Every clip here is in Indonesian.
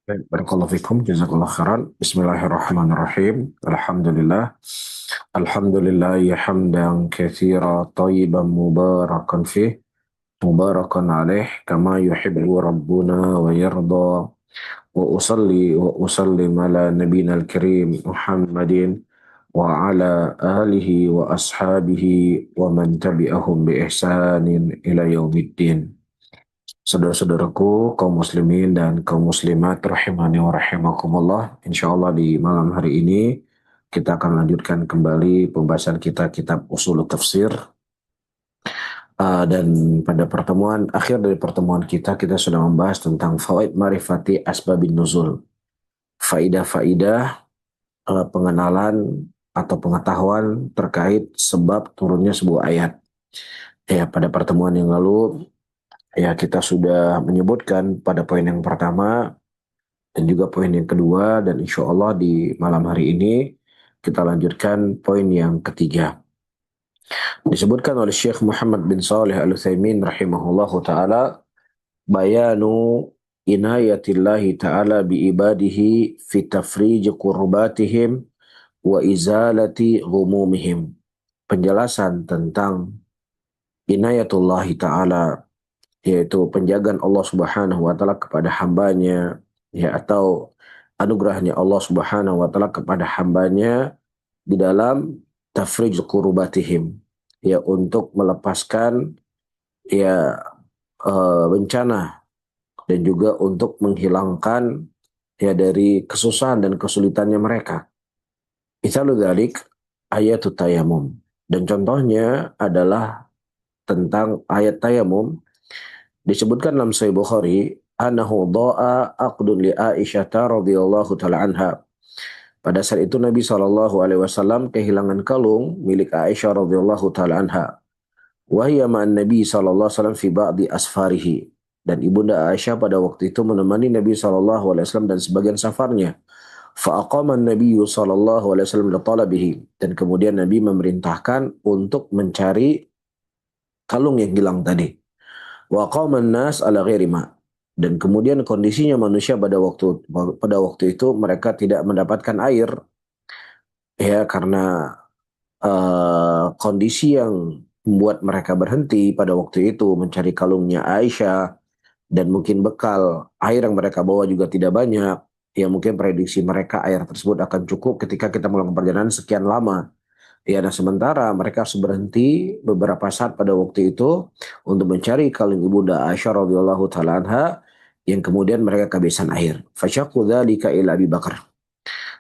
Baik, barakallahu fikum, jazakallahu khairan. Bismillahirrahmanirrahim. Alhamdulillah. Alhamdulillah ya hamdan katsira tayyiban mubarakan fih, mubarakan alaih kama yuhibbu rabbuna wa yarda. Wa usalli wa usallim ala nabiyina al-karim Muhammadin wa ala alihi wa ashabihi wa man tabi'ahum bi ihsanin ila yaumiddin. Saudara-saudaraku, kaum muslimin dan kaum muslimat rahimani wa rahimakumullah. Insya Allah di malam hari ini kita akan lanjutkan kembali pembahasan kita kitab Ushul Tafsir. Dan pada pertemuan akhir dari pertemuan kita sudah membahas tentang fawaid marifati asbabin nuzul. Faidah-faidah pengenalan atau pengetahuan terkait sebab turunnya sebuah ayat. Ya, pada pertemuan yang lalu ya kita sudah menyebutkan pada poin yang pertama dan juga poin yang kedua, dan insya Allah di malam hari ini kita lanjutkan poin yang ketiga. Disebutkan oleh Syekh Muhammad bin Salih Al-Utsaimin rahimahullahu taala, bayanu inayatillahi ta'ala bi ibadihi fi tafrij kurbatihim wa izalati ghumumihim. Penjelasan tentang inayatullahi ta'ala, yaitu penjagaan Allah Subhanahu wa taala kepada hambanya, ya, atau anugerahnya Allah Subhanahu wa taala kepada hambanya di dalam tafrij kurubatihim, ya, untuk melepaskan, ya, bencana dan juga untuk menghilangkan, ya, dari kesusahan dan kesulitannya mereka. Misalnya dzalik ayat tayamum, dan contohnya adalah tentang ayat tayamum. Disebutkan dalam Sahih Bukhari, anahu dha'a aqdun li Aisyah radhiyallahu taala anha. Pada saat itu Nabi Shallallahu alaihi wasallam kehilangan kalung milik Aisyah radhiyallahu taala anha. Wa hiya ma'an Nabi Shallallahu alaihi wasallam fi ba'di asfarihi. Dan ibunda Aisyah pada waktu itu menemani Nabi Shallallahu alaihi wasallam dan sebagian safarnya. Fa aqama an-nabiy sallallahu alaihi wasallam li talabihi. Dan kemudian Nabi memerintahkan untuk mencari kalung yang hilang tadi. Wa qaman nas ala ghairi ma. Dan kemudian kondisinya manusia pada waktu itu mereka tidak mendapatkan air, ya, karena kondisi yang membuat mereka berhenti pada waktu itu mencari kalungnya Aisyah, dan mungkin bekal air yang mereka bawa juga tidak banyak. Ya, mungkin prediksi mereka air tersebut akan cukup ketika kita melakukan perjalanan sekian lama. Ya, nah sementara mereka harus berhenti beberapa saat pada waktu itu untuk mencari kalung ibunda Aisyah radhiyallahu taala anha, yang kemudian mereka kehabisan air. Fasyaqu dzalika ila Abi Bakar.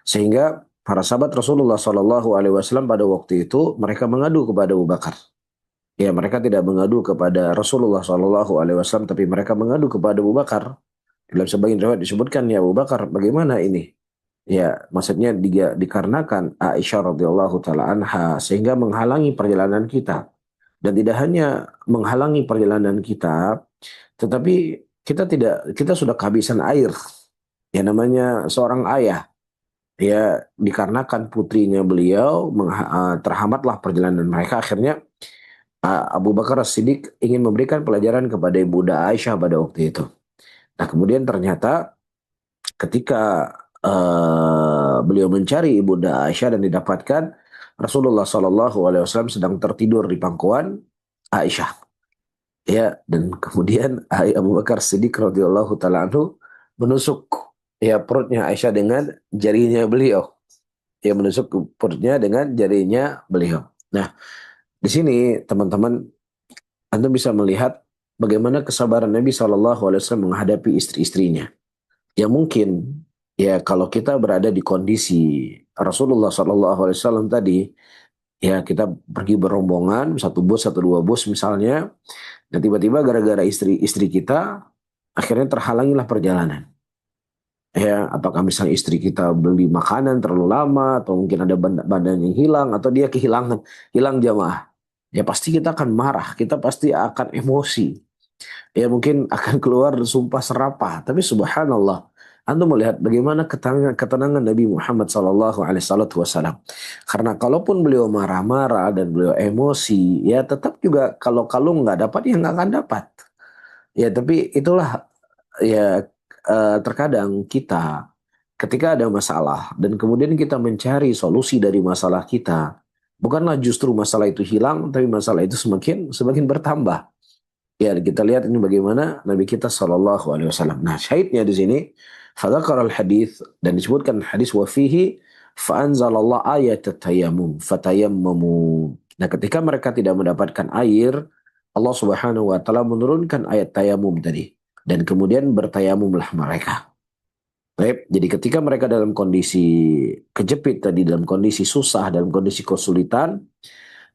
Sehingga para sahabat Rasulullah sallallahu alaihi wasallam pada waktu itu mereka mengadu kepada Abu Bakar. Ya, mereka tidak mengadu kepada Rasulullah sallallahu alaihi wasallam, tapi mereka mengadu kepada Abu Bakar. Dalam sebagian riwayat disebutkan, ya Abu Bakar, bagaimana ini? Ya, maksudnya dikarenakan Aisyah radhiyallahu taala anha sehingga menghalangi perjalanan kita. Dan tidak hanya menghalangi perjalanan kita, tetapi kita sudah kehabisan air. Ya, namanya seorang ayah, ya, dikarenakan putrinya beliau terhambatlah perjalanan mereka. Akhirnya Abu Bakar As-Siddiq ingin memberikan pelajaran kepada ibunda Aisyah pada waktu itu. Nah, kemudian ternyata ketika beliau mencari ibunda Aisyah dan didapatkan, Rasulullah Shallallahu Alaihi Wasallam sedang tertidur di pangkuan Aisyah. Ya, dan kemudian Abu Bakar Siddiq radhiyallahu taala anhu menusuk, ya, perutnya Aisyah dengan jarinya beliau. Ya, menusuk perutnya dengan jarinya beliau. Nah, di sini teman-teman, Anda bisa melihat bagaimana kesabaran Nabi Shallallahu Alaihi Wasallam menghadapi istri-istrinya. Ya, mungkin, ya, kalau kita berada di kondisi Rasulullah Shallallahu Alaihi Wasallam tadi, ya, kita pergi berombongan, satu bus, satu dua bus misalnya, dan tiba-tiba gara-gara istri-istri kita, akhirnya terhalangilah perjalanan. Ya, apakah misalnya istri kita beli makanan terlalu lama, atau mungkin ada badan yang hilang, atau dia hilang jamaah. Ya, pasti kita akan marah, kita pasti akan emosi. Ya, mungkin akan keluar sumpah serapah. Tapi subhanallah, Anda melihat bagaimana ketenangan Nabi Muhammad sallallahu alaihi wasallam. Karena kalaupun beliau marah-marah dan beliau emosi, ya tetap juga kalau kalung nggak dapat, ya nggak akan dapat. Ya, tapi itulah, ya, terkadang kita ketika ada masalah dan kemudian kita mencari solusi dari masalah kita, bukanlah justru masalah itu hilang, tapi masalah itu semakin semakin bertambah. Ya, kita lihat ini bagaimana Nabi kita Shallallahu Alaihi Wasallam. Nah, syahidnya di sini, fadzakar al hadis dan disebutkan hadis wafihi, faanzalallah ayat tayammum, fatayammamu. Nah, ketika mereka tidak mendapatkan air, Allah Subhanahu Wa Taala menurunkan ayat tayamum tadi, dan kemudian bertayamumlah mereka. Baik, jadi ketika mereka dalam kondisi kejepit tadi, dalam kondisi susah, dalam kondisi kesulitan,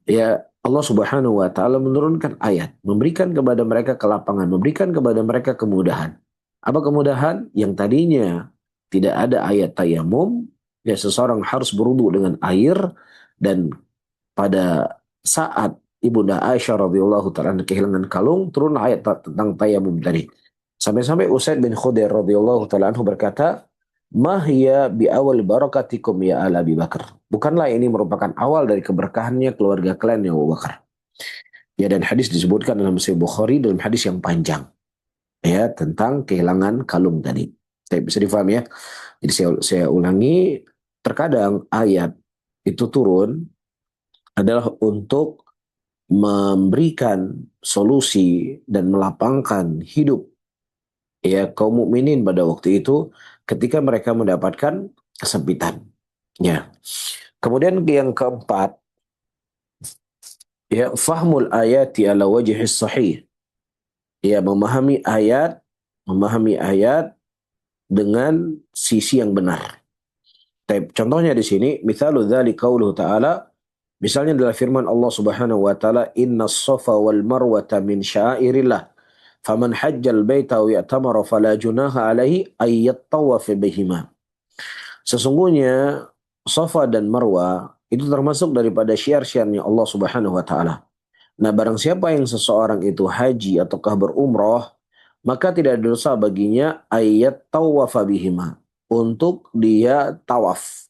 ya Allah Subhanahu wa taala menurunkan ayat, memberikan kepada mereka kelapangan, memberikan kepada mereka kemudahan. Apa kemudahan? Yang tadinya tidak ada ayat tayamum, ya seseorang harus berwudu dengan air, dan pada saat Ibunda Aisyah radhiyallahu taala kehilangan kalung, turun ayat tentang tayamum tadi. Sampai-sampai Usaid bin Khudair radhiyallahu taala anhu berkata, "Mahya bi awal barakatikum ya ala Abi Bakar." Bukanlah ini merupakan awal dari keberkahannya keluarga kalian ya Abu Bakar. Ya, dan hadis disebutkan dalam Sahih Bukhari dalam hadis yang panjang ya tentang kehilangan kalung tadi. Saya bisa difahami ya. Jadi saya ulangi, terkadang ayat itu turun adalah untuk memberikan solusi dan melapangkan hidup ya kaum mukminin pada waktu itu ketika mereka mendapatkan kesempitan. Ya. Kemudian yang keempat, ya fahmul ayati ala wajhi sahih. Ya, memahami ayat dengan sisi yang benar. Contohnya di sini, mithalu dzalik qauluhu ta'ala, misalnya adalah firman Allah Subhanahu wa taala, "Innas safa wal marwata min sya'airillah. Faman hajjal baita wa i'tamara fala junaha alaihi ay yattawaf bihima." Sesungguhnya Safa dan Marwa itu termasuk daripada syiar-syiarnya Allah Subhanahu wa taala. Nah, barang siapa yang seseorang itu haji ataukah berumroh, maka tidak ada dosa baginya ayat tawafa bihima, untuk dia tawaf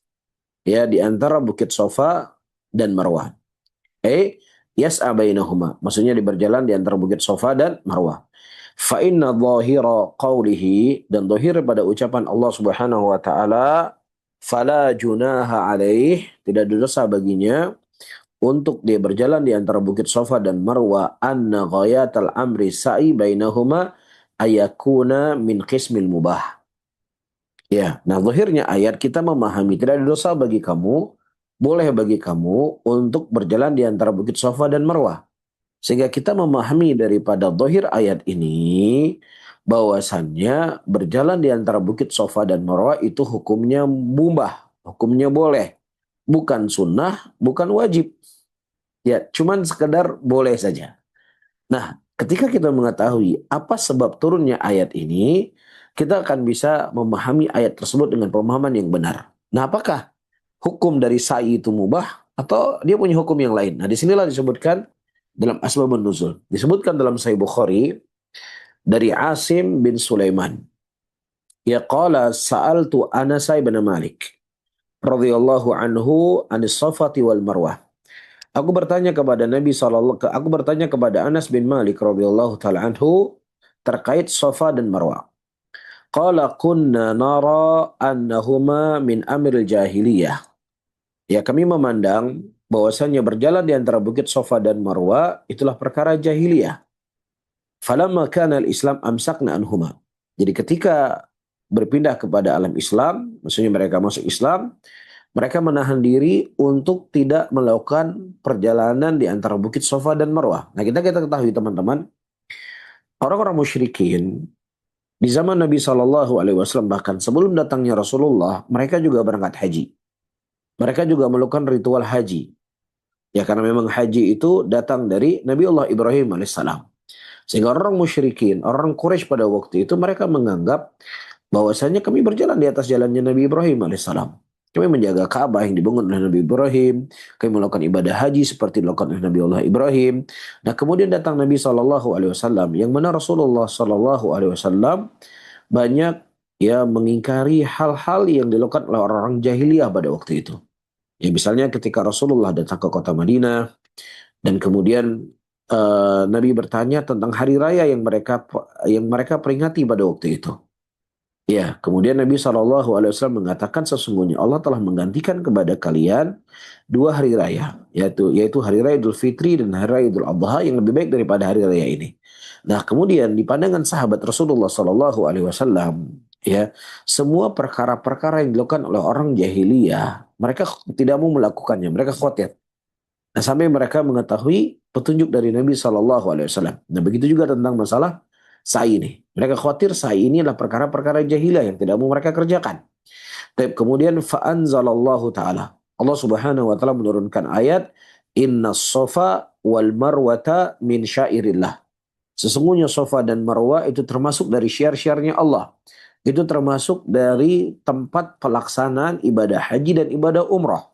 ya di antara Bukit Safa dan Marwah. Yas'a bainahuma, maksudnya di berjalan di antara Bukit Safa dan Marwah. Fa inna dhahira qawlihi, dan dhahir pada ucapan Allah Subhanahu wa taala, fala junaha alaih, tidak ada dosa baginya untuk dia berjalan di antara Bukit Safa dan Marwa, anna ghayatal amri sa'i bainahuma ayakuna min qismil mubah. Ya, nah zahirnya ayat kita memahami tidak ada dosa bagi kamu, boleh bagi kamu untuk berjalan di antara Bukit Safa dan Marwa. Sehingga kita memahami daripada zahir ayat ini bahwasannya berjalan di antara Bukit Safa dan Marwa itu hukumnya mubah, hukumnya boleh, bukan sunnah, bukan wajib. Ya, cuman sekedar boleh saja. Nah, ketika kita mengetahui apa sebab turunnya ayat ini, kita akan bisa memahami ayat tersebut dengan pemahaman yang benar. Nah, apakah hukum dari sa'i itu mubah atau dia punya hukum yang lain? Nah, disinilah disebutkan dalam asbabun nuzul. Disebutkan dalam Sahih Bukhari dari Asim bin Sulaiman. Ya qala sa'altu Anas bin Malik radhiyallahu anhu anis safati wal marwah. Aku bertanya kepada Anas bin Malik radhiyallahu taala anhu terkait Safa dan Marwah. Qala kunna nara annahuma min amril jahiliyah. Ya, kami memandang bahwasannya berjalan di antara Bukit Safa dan Marwah itulah perkara jahiliyah. Falamma kana al-Islam amsakna anhuma. Jadi ketika berpindah kepada alam Islam, maksudnya mereka masuk Islam, mereka menahan diri untuk tidak melakukan perjalanan di antara Bukit Safa dan Marwah. Nah, kita ketahui teman-teman, orang-orang musyrikin di zaman Nabi Shallallahu Alaihi Wasallam, bahkan sebelum datangnya Rasulullah, mereka juga berangkat haji. Mereka juga melakukan ritual haji. Ya, karena memang haji itu datang dari Nabi Allah Ibrahim alaihissalam. Sehingga orang musyrikin, orang Quraisy pada waktu itu mereka menganggap bahwasanya kami berjalan di atas jalannya Nabi Ibrahim alaihissalam. Kami menjaga Ka'bah yang dibangun oleh Nabi Ibrahim. Kami melakukan ibadah haji seperti dilakukan oleh Nabi Allah Ibrahim. Nah, kemudian datang Nabi Shallallahu Alaihi Wasallam, yang mana Rasulullah Shallallahu Alaihi Wasallam banyak ya mengingkari hal-hal yang dilakukan oleh orang-orang jahiliyah pada waktu itu. Ya, misalnya ketika Rasulullah datang ke kota Madinah dan kemudian Nabi bertanya tentang hari raya yang mereka peringati pada waktu itu. Ya, kemudian Nabi SAW mengatakan sesungguhnya Allah telah menggantikan kepada kalian dua hari raya, yaitu hari raya Idul Fitri dan hari raya Idul Adha yang lebih baik daripada hari raya ini. Nah, kemudian di pandangan sahabat Rasulullah SAW, ya, semua perkara-perkara yang dilakukan oleh orang jahiliyah, mereka tidak mau melakukannya, mereka khawatir. Nah, sampai mereka mengetahui petunjuk dari Nabi SAW. Nah, begitu juga tentang masalah sa'i ini. Mereka khawatir sa'i ini adalah perkara-perkara jahiliyah yang tidak mau mereka kerjakan. Tapi kemudian fa'anzalallahu ta'ala. Allah Subhanahu wa taala menurunkan ayat Inna sofa wal marwata min syairillah. Sesungguhnya sofa dan marwah itu termasuk dari syiar-syiarnya Allah. Itu termasuk dari tempat pelaksanaan ibadah haji dan ibadah umrah.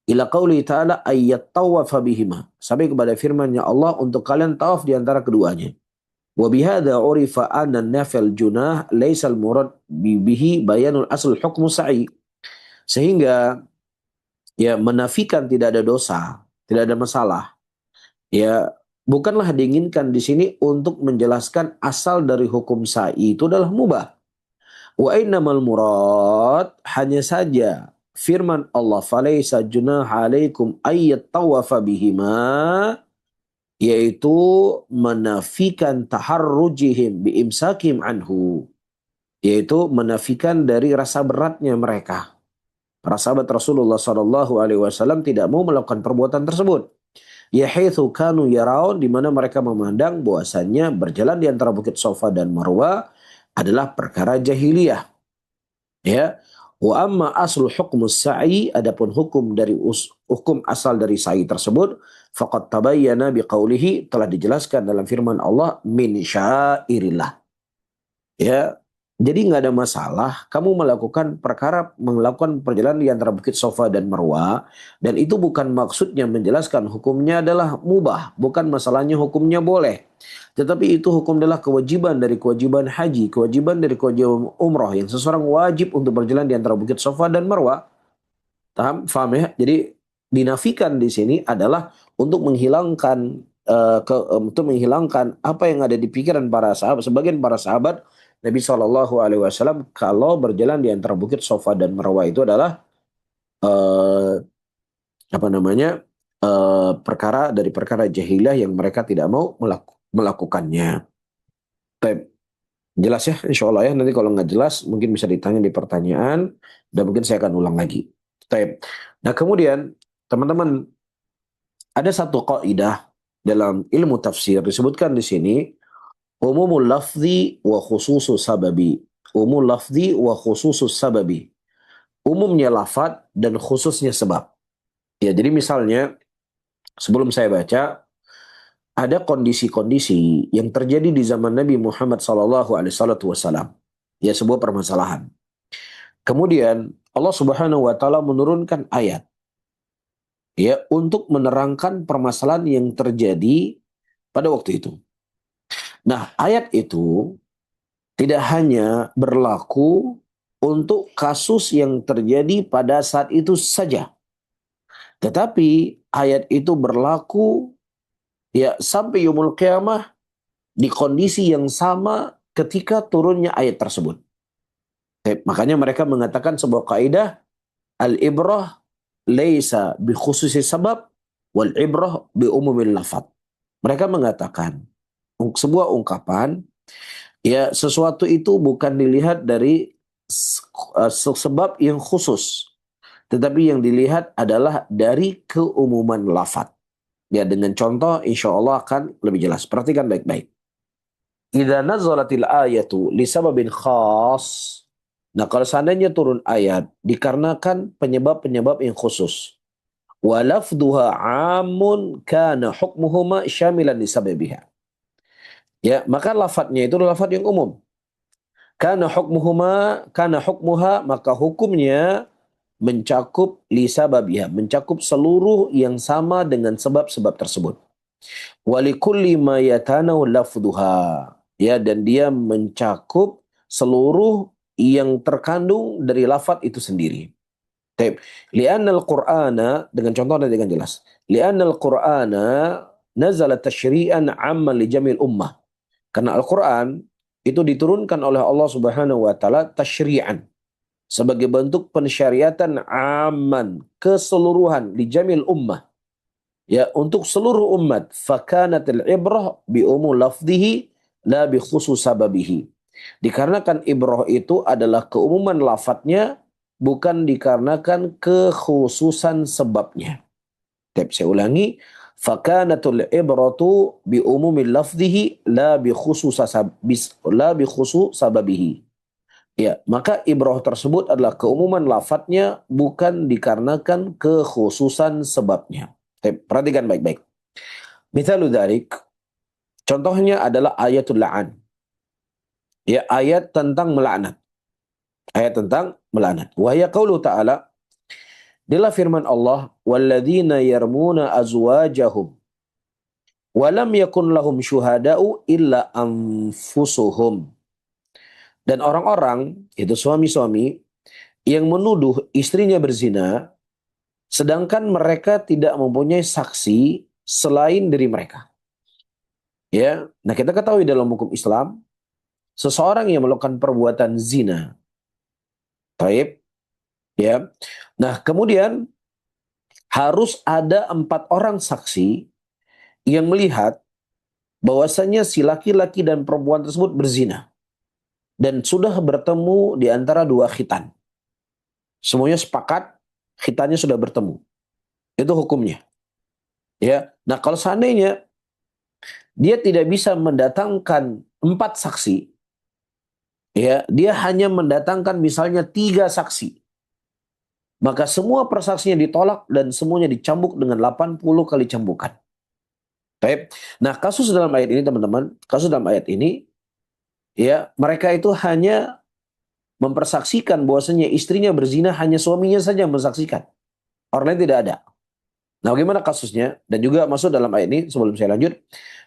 Ila qauli ta'ala ayyat tawafa bihima. Sampai kepada firman-Nya Allah untuk kalian tawaf di antara keduanya. Wa bihadza urifa anna nafal junah laisal murad bihi bayanul asl hukmu sa'i. Sehingga ya menafikan tidak ada dosa, tidak ada masalah. Ya bukanlah diinginkan di sini untuk menjelaskan asal dari hukum sa'i itu adalah mubah. Wa innamal murad hanya saja firman Allah falaisa junaha alaikum ayyat tawafa bihima yaitu menafikan taharrujihim biimsakim anhu, yaitu menafikan dari rasa beratnya mereka. Para sahabat Rasulullah SAW tidak mau melakukan perbuatan tersebut. Yahaitsu kanu yaraun, di mana mereka memandang bahwasannya berjalan di antara Bukit Safa dan Marwah adalah perkara jahiliyah. Ya. Wa amma aslu hukmus sa'i, adapun hukum dari hukum asal dari sa'i tersebut, faqad tabayyana biqaulihi, telah dijelaskan dalam firman Allah min syairillah. Ya. Jadi nggak ada masalah kamu melakukan perjalanan di antara Bukit Safa dan Marwah, dan itu bukan maksudnya menjelaskan hukumnya adalah mubah, bukan masalahnya hukumnya boleh. Tetapi itu hukum adalah kewajiban dari kewajiban haji, kewajiban dari kewajiban umrah yang seseorang wajib untuk berjalan di antara Bukit Safa dan Marwah. Paham ya? Jadi dinafikan di sini adalah untuk menghilangkan untuk menghilangkan apa yang ada di pikiran para sahabat, sebagian para sahabat Nabi Shallallahu Alaihi Wasallam, kalau berjalan di antara Bukit Safa dan Marwah itu adalah eh, apa namanya perkara dari perkara jahiliyah yang mereka tidak mau melakukannya. Baik, jelas ya, insya Allah ya. Nanti kalau nggak jelas mungkin bisa ditanya di pertanyaan dan mungkin saya akan ulang lagi. Baik. Nah kemudian teman-teman, ada satu kaidah dalam ilmu tafsir disebutkan di sini umumul lafzi wa khususus sababi. Umul lafzi wa khususus sababi. Umumnya lafad dan khususnya sebab. Ya, jadi misalnya sebelum saya baca, ada kondisi-kondisi yang terjadi di zaman Nabi Muhammad SAW. Ya, sebuah permasalahan. Kemudian Allah Subhanahu wa taala menurunkan ayat ya untuk menerangkan permasalahan yang terjadi pada waktu itu. Nah, ayat itu tidak hanya berlaku untuk kasus yang terjadi pada saat itu saja, tetapi ayat itu berlaku ya sampai yaumul qiyamah di kondisi yang sama ketika turunnya ayat tersebut. Makanya mereka mengatakan sebuah kaidah al-ibrah laisa bi khususi sabab wal ibrah bi umumil lafad. Mereka mengatakan sebuah ungkapan ya sesuatu itu bukan dilihat dari sebab yang khusus, tetapi yang dilihat adalah dari keumuman lafad. Ya, dengan contoh insya Allah akan lebih jelas. Perhatikan baik-baik. Idza nazalatil ayatu li sababin khas. Nah, kalau seandainya turun ayat dikarenakan penyebab-penyebab yang khusus. Wa lafdhuha 'amun kana hukmuhuma syamilan li sababiha. Ya, maka lafadznya itu adalah lafadz yang umum. Kana hukmuha, maka hukumnya mencakup li sababiha, mencakup seluruh yang sama dengan sebab-sebab tersebut. Walikulli ma yatanau lafdhuha. Ya, dan dia mencakup seluruh yang terkandung dari lafadz itu sendiri. Taib. Li'annal Qur'ana, dengan contoh dan dengan jelas. Li'annal Qur'ana nazala tashri'an 'amman li jamil ummah. Karena Al-Qur'an itu diturunkan oleh Allah Subhanahu wa taala tasyri'an, sebagai bentuk pensyariatan aman, keseluruhan di jamil ummah, ya, untuk seluruh umat. Fakanatil ibrah bi umum lafdhihi la bi khusus sababihi. Dikarenakan ibrah itu adalah keumuman lafadznya, bukan dikarenakan kekhususan sebabnya. Tapi saya ulangi, fakanatul ibratu bi umumil lafdhihi la bi khusus sababihi. Ya, maka ibrah tersebut adalah keumuman lafadznya, bukan dikarenakan kekhususan sebabnya. Perhatikan baik-baik. Mithalu dzalik, contohnya adalah ayatul la'an. Ya, ayat tentang melaknat. Ayat tentang melaknat. Wa hiya qaulu ta'ala, adalah firman Allah, walladzina yarmuna azwajahum wa lam yakun lahum syuhada'u illa anfusuhum. Dan orang-orang, itu suami-suami, yang menuduh istrinya berzina, sedangkan mereka tidak mempunyai saksi selain dari mereka. Ya, nah kita ketahui dalam hukum Islam, seseorang yang melakukan perbuatan zina, taib, ya. Nah, kemudian harus ada 4 orang saksi yang melihat bahwasanya si laki-laki dan perempuan tersebut berzina dan sudah bertemu di antara 2 khitan. Semuanya sepakat khitannya sudah bertemu. Itu hukumnya. Ya. Nah, kalau seandainya dia tidak bisa mendatangkan 4 saksi, ya, dia hanya mendatangkan misalnya 3 saksi, maka semua persaksinya ditolak dan semuanya dicambuk dengan 80 kali cambukan. Baik. Nah, kasus dalam ayat ini teman-teman, kasus dalam ayat ini, ya, mereka itu hanya mempersaksikan bahwasanya istrinya berzina, hanya suaminya saja yang mensaksikan. Orang lain tidak ada. Nah, bagaimana kasusnya? Dan juga masuk dalam ayat ini, sebelum saya lanjut,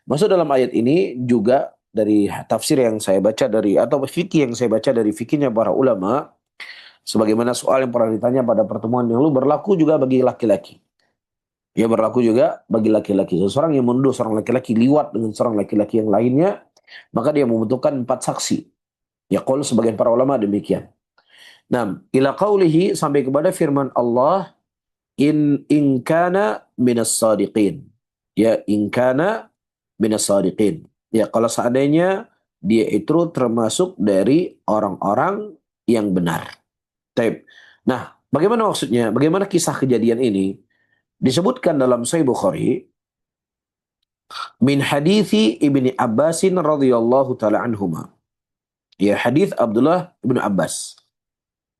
masuk dalam ayat ini juga dari tafsir yang saya baca dari, atau fikih yang saya baca dari fikihnya para ulama, sebagaimana soal yang pernah ditanya pada pertemuan yang lalu, berlaku juga bagi laki-laki. Ya, berlaku juga bagi laki-laki. Seseorang yang menuduh seorang laki-laki liwat dengan seorang laki-laki yang lainnya, maka dia membutuhkan 4 saksi. Ya, qaul sebagian para ulama demikian. Nah, ila qaulihi, sampai kepada firman Allah, in kana minas sadiqin. Ya, in kana minas sadiqin. Ya, kalau seandainya dia itu termasuk dari orang-orang yang benar. Taib. Nah, bagaimana maksudnya? Bagaimana kisah kejadian ini? Disebutkan dalam Sahih Bukhari min hadithi Ibni Abbasin radhiyallahu taala anhuma. Ya, hadis Abdullah ibnu Abbas.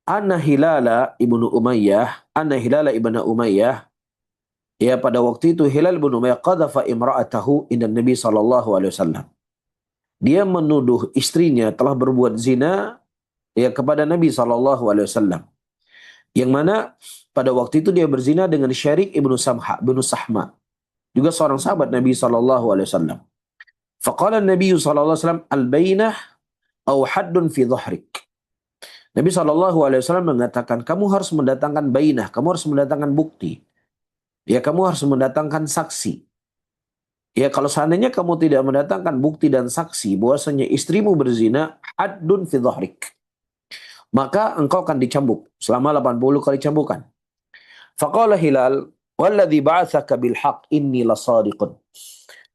Anna Hilala ibnu Umayyah, Anna Hilala ibnu Umayyah, ya, pada waktu itu Hilal ibnu Umayyah qadhafa imra'atahu inda Nabi sallallahu alaihi wasallam. Dia menuduh istrinya telah berbuat zina, ya, kepada Nabi sallallahu alaihi wasallam. Yang mana pada waktu itu dia berzina dengan Syarik ibnu Sahma, juga seorang sahabat Nabi sallallahu alaihi wasallam. Faqala Nabi sallallahu alaihi wasallam al-bainah au haddun fi dhahrik. Nabi SAW mengatakan, kamu harus mendatangkan bainah, kamu harus mendatangkan bukti. Ya, kamu harus mendatangkan saksi. Ya, kalau seandainya kamu tidak mendatangkan bukti dan saksi bahwasanya istrimu berzina, haddun fi dhahrik, maka engkau akan dicambuk selama 80 kali cambukan. Faqala Hilal, walladzi ba'atsaka bil haqq inni lasadiqun.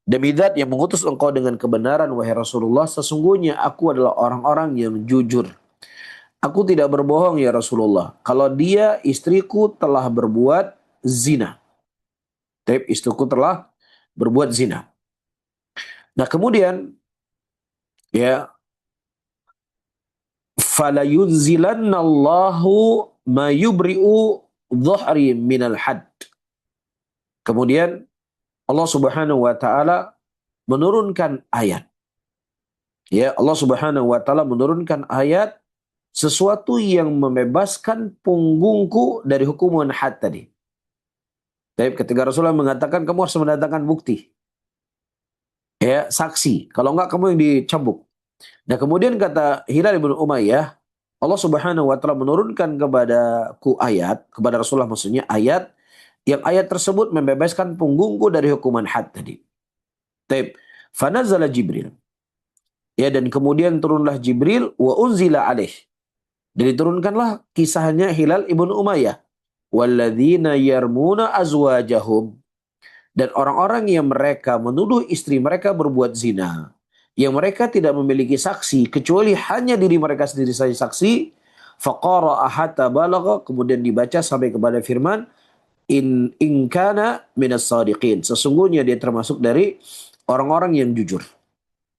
Demi zat yang mengutus engkau dengan kebenaran, wahai Rasulullah, sesungguhnya aku adalah orang-orang yang jujur. Aku tidak berbohong ya Rasulullah. Kalau dia, istriku, telah berbuat zina. Istriku telah berbuat zina. Nah, kemudian, ya, fala yunzilannallahu ma yubri'u dhahri minal had. Kemudian Allah Subhanahu wa taala menurunkan ayat. Ya, Allah Subhanahu wa taala menurunkan ayat, sesuatu yang membebaskan punggungku dari hukuman had tadi. Tapi ketika Rasulullah mengatakan kamu harus mendatangkan bukti, ya, saksi, kalau enggak kamu yang dicambuk. Nah, kemudian kata Hilal bin Umayyah, Allah Subhanahu wa taala menurunkan kepadaku ayat, kepada Rasulullah maksudnya ayat, yang ayat tersebut membebaskan punggungku dari hukuman had tadi. Taib. Fanazala Jibril. Ya, dan kemudian turunlah Jibril wa unzila alaih. Dan diturunkanlah kisahnya Hilal ibnu Umayyah. Walladzina yarmuna azwajahum. Dan orang-orang yang mereka menuduh istri mereka berbuat zina. Yang mereka tidak memiliki saksi. Kecuali hanya diri mereka sendiri saja saksi. Faqara'a hatta balagha. Kemudian dibaca sampai kepada firman. In kana minas sadiqin. Sesungguhnya dia termasuk dari orang-orang yang jujur.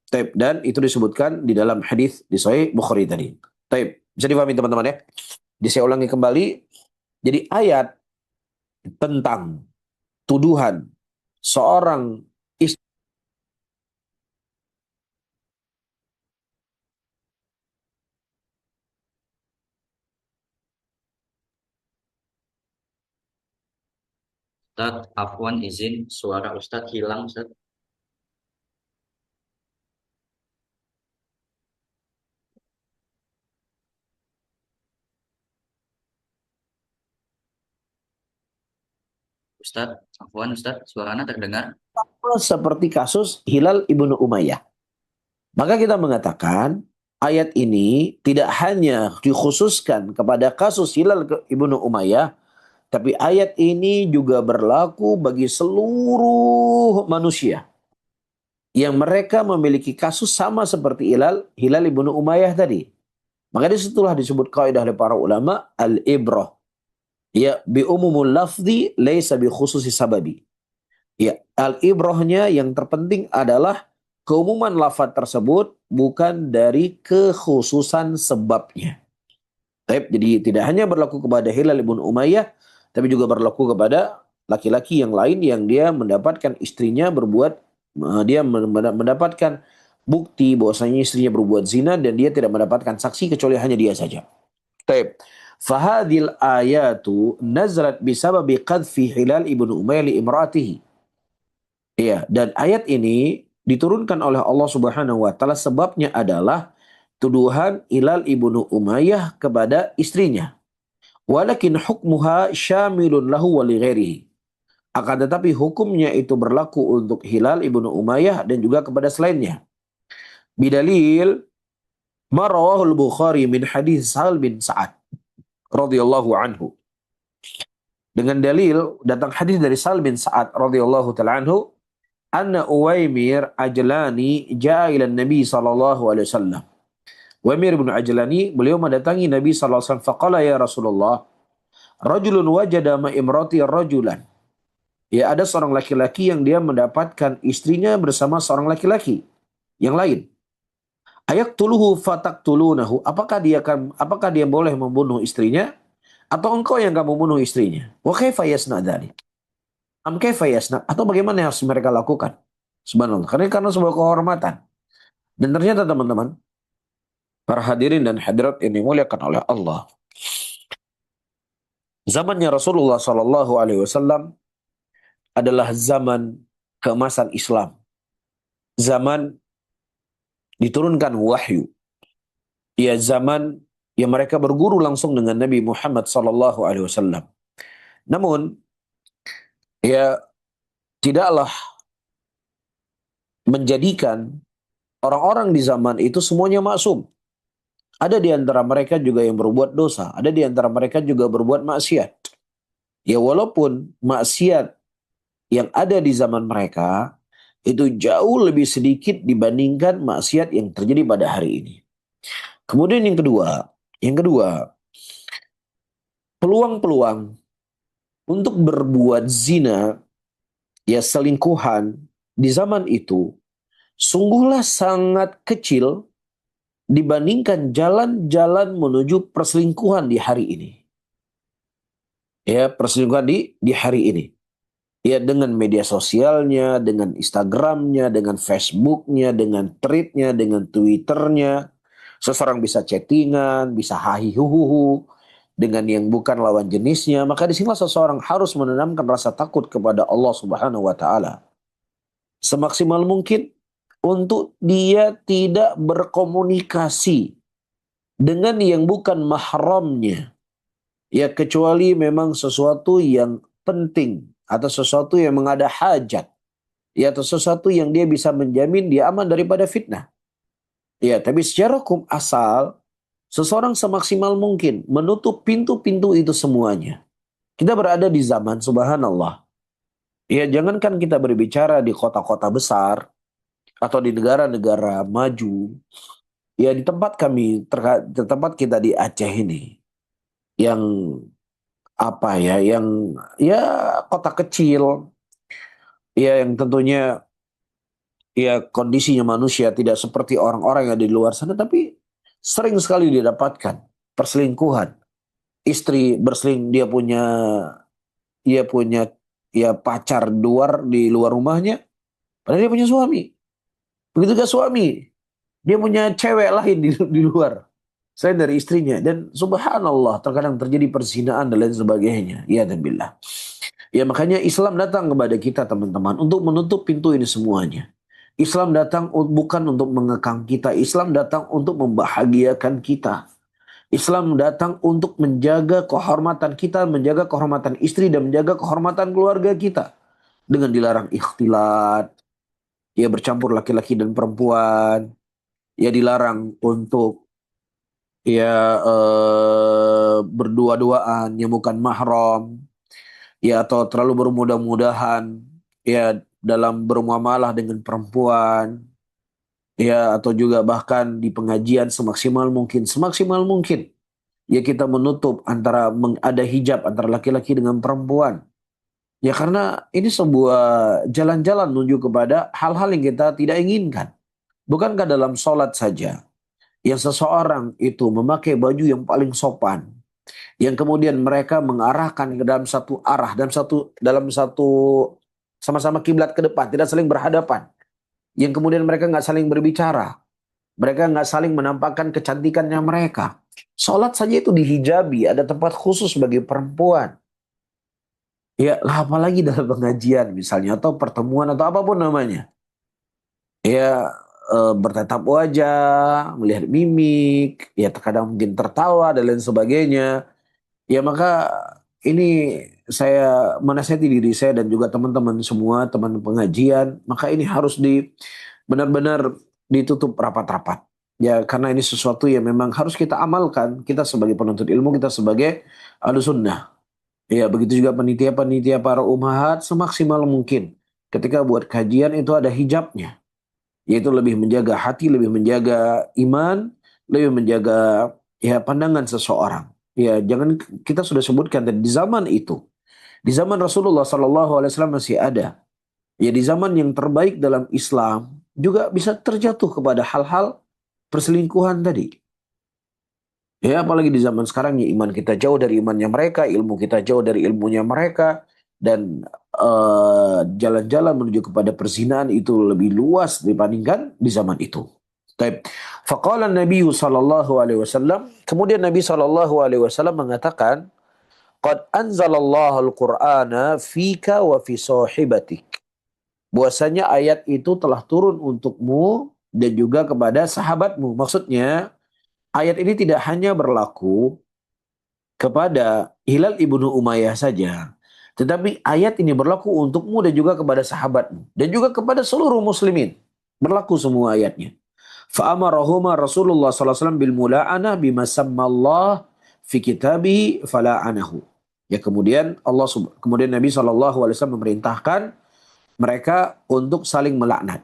Taib. Dan itu disebutkan di dalam hadis di Sahih Bukhari tadi. Taib. Bisa difahami teman-teman ya. Jadi saya ulangi kembali. Jadi ayat tentang tuduhan seorang istri. Ustadz, Afwan izin suara Ustadz hilang Ustadz. Ustadz, Afwan Ustadz, suaranya terdengar. Seperti kasus Hilal ibnu Umayyah. Maka kita mengatakan ayat ini tidak hanya dikhususkan kepada kasus Hilal ibnu Umayyah, tapi ayat ini juga berlaku bagi seluruh manusia yang mereka memiliki kasus sama seperti Hilal ibnu Umayyah tadi. Maka disitulah disebut kaidah oleh para ulama al-ibrah. Ya, bi umumul lafzi laisa bi khususi sababi. Ya, al-ibrahnya yang terpenting adalah keumuman lafaz tersebut bukan dari kekhususan sebabnya. Baik, jadi tidak hanya berlaku kepada Hilal ibn Umayyah, tapi juga berlaku kepada laki-laki yang lain yang dia mendapatkan istrinya berbuat, dia mendapatkan bukti bahwasanya istrinya berbuat zina dan dia tidak mendapatkan saksi kecuali hanya dia saja. Baik. Fahadil ayatu nazalat bisababi qadfi Hilal ibn Umayyah li imra'atihi. Iya, dan ayat ini diturunkan oleh Allah Subhanahu wa taala sebabnya adalah tuduhan Hilal ibnu Umayyah kepada istrinya. Walakin hukmuha syamilun lahu wa li ghairihi. Akan tetapi hukumnya itu berlaku untuk Hilal ibnu Umayyah dan juga kepada selainnya. Bidalil ma rawahul Bukhari min hadis Sahal bin Sa'ad radhiyallahu anhu. Dengan dalil datang hadis dari Sahal bin Sa'ad radhiyallahu taala anhu, anna Uwaimir Ajlani jaa ila Nabi sallallahu alaihi wasallam. Uwaimir bin Ajlani beliau mendatangi Nabi sallallahu alaihi wasallam, faqala ya Rasulullah, rajulun wajada ma imrati rajulan. Ya, ada seorang laki-laki yang dia mendapatkan istrinya bersama seorang laki-laki yang lain. Ayaktuluhu fataktulunahu. Apakah dia boleh membunuh istrinya atau engkau yang kamu bunuh istrinya? Wa kaifa yasna dzalik? Am kaifa yasna? Atau bagaimana yang harus mereka lakukan? Subhanallah. Karena sebuah kehormatan. Dan ternyata teman-teman, para hadirin dan hadirat ini dimuliakan oleh Allah. Zamannya Rasulullah Sallallahu Alaihi Wasallam adalah zaman keemasan Islam. Zaman diturunkan wahyu. Ya, zaman yang mereka berguru langsung dengan Nabi Muhammad Sallallahu Alaihi Wasallam. Namun, ya tidaklah menjadikan orang-orang di zaman itu semuanya maksum. Ada di antara mereka juga yang berbuat dosa. Ada di antara mereka juga berbuat maksiat. Ya, walaupun maksiat yang ada di zaman mereka itu jauh lebih sedikit dibandingkan maksiat yang terjadi pada hari ini. Kemudian yang kedua, peluang-peluang untuk berbuat zina, ya selingkuhan di zaman itu sungguhlah sangat kecil dibandingkan jalan-jalan menuju perselingkuhan di hari ini. Ya, perselingkuhan di hari ini. Ya, dengan media sosialnya, dengan Instagramnya, dengan Facebooknya, dengan tweetnya, dengan Twitternya. Seseorang bisa chattingan, bisa hahi-huhuhu dengan yang bukan lawan jenisnya. Maka disinilah seseorang harus menanamkan rasa takut kepada Allah Subhanahu wa Ta'ala semaksimal mungkin untuk dia tidak berkomunikasi dengan yang bukan mahramnya. Ya, kecuali memang sesuatu yang penting atau sesuatu yang mengada hajat. Ya, atau sesuatu yang dia bisa menjamin dia aman daripada fitnah. Ya, tapi secara hukum asal, seseorang semaksimal mungkin menutup pintu-pintu itu semuanya. Kita berada di zaman subhanallah. Ya, jangankan kita berbicara di kota-kota besar atau di negara-negara maju. Ya, di tempat kami, di tempat kita di Aceh ini, yang apa ya, yang ya kota kecil, ya yang tentunya ya kondisinya manusia tidak seperti orang-orang yang di luar sana, tapi sering sekali didapatkan perselingkuhan. Istri berseling, dia punya ya pacar di luar rumahnya, padahal dia punya suami. Begitu juga suami, dia punya cewek lain di luar selain dari istrinya, dan subhanallah terkadang terjadi perzinahan dan lain sebagainya. Ya dan billah. Ya makanya Islam datang kepada kita teman-teman untuk menutup pintu ini semuanya. Islam datang bukan untuk mengekang kita, Islam datang untuk membahagiakan kita. Islam datang untuk menjaga kehormatan kita, menjaga kehormatan istri, dan menjaga kehormatan keluarga kita. Dengan dilarang ikhtilat, ya bercampur laki-laki dan perempuan, ya dilarang untuk ya berdua-duaan yang bukan mahram, ya atau terlalu bermudah-mudahan ya dalam bermuamalah dengan perempuan, ya atau juga bahkan di pengajian semaksimal mungkin ya kita menutup antara ada hijab antara laki-laki dengan perempuan. Ya karena ini sebuah jalan-jalan menuju kepada hal-hal yang kita tidak inginkan. Bukankah dalam sholat saja, yang seseorang itu memakai baju yang paling sopan, yang kemudian mereka mengarahkan ke dalam satu arah, dalam satu sama-sama kiblat ke depan, tidak saling berhadapan, yang kemudian mereka nggak saling berbicara, mereka nggak saling menampakkan kecantikannya mereka. Sholat saja itu dihijabi, ada tempat khusus bagi perempuan. Ya, lah apalagi dalam pengajian misalnya atau pertemuan atau apapun namanya. Ya, bertatap wajah, melihat mimik, ya terkadang mungkin tertawa dan lain sebagainya. Ya maka ini saya menasihati diri saya dan juga teman-teman semua, teman pengajian, maka ini harus benar-benar ditutup rapat-rapat. Ya karena ini sesuatu yang memang harus kita amalkan, kita sebagai penuntut ilmu, kita sebagai ahlus sunnah. Ya, begitu juga panitia-panitia para umahat semaksimal mungkin. Ketika buat kajian itu ada hijabnya. Yaitu lebih menjaga hati, lebih menjaga iman, lebih menjaga ya pandangan seseorang. Ya, jangan kita sudah sebutkan tadi di zaman itu. Di zaman Rasulullah SAW masih ada. Ya, di zaman yang terbaik dalam Islam juga bisa terjatuh kepada hal-hal perselingkuhan tadi. Ya, apalagi di zaman sekarang ya iman kita jauh dari imannya mereka, ilmu kita jauh dari ilmunya mereka, dan jalan-jalan menuju kepada perzinahan itu lebih luas dibandingkan di zaman itu. Taib. Faqala Nabi sallallahu alaihi wasallam, kemudian Nabi sallallahu alaihi wasallam mengatakan, "Qad anzalallahu al-Qur'ana fika wa fi sahibatik." Bahwasanya ayat itu telah turun untukmu dan juga kepada sahabatmu. Maksudnya, ayat ini tidak hanya berlaku kepada Hilal ibnu Umayyah saja, tetapi ayat ini berlaku untukmu dan juga kepada sahabatmu dan juga kepada seluruh muslimin. Berlaku semua ayatnya. Fa'amarahuma Rasulullah SAW bil mula'anah bima sammallah fi kitabihi fala'anahu. Ya kemudian Nabi SAW memerintahkan mereka untuk saling melaknat.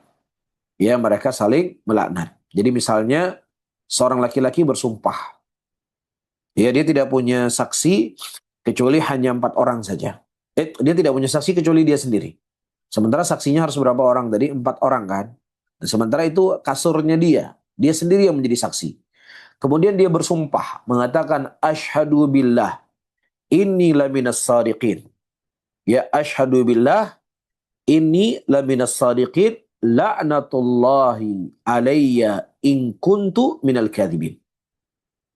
Ya mereka saling melaknat. Jadi misalnya seorang laki-laki bersumpah, ya, dia tidak punya saksi kecuali hanya 4 orang saja. Dia tidak punya saksi kecuali dia sendiri. Sementara saksinya harus berapa orang tadi? 4 orang kan? Dan sementara itu kasurnya dia sendiri yang menjadi saksi. Kemudian dia bersumpah mengatakan asyhadu billah inni laminas sadiqin. Ya asyhadu billah inni laminas sadiqin la'natullahi alayya in kuntu minal kadhibin.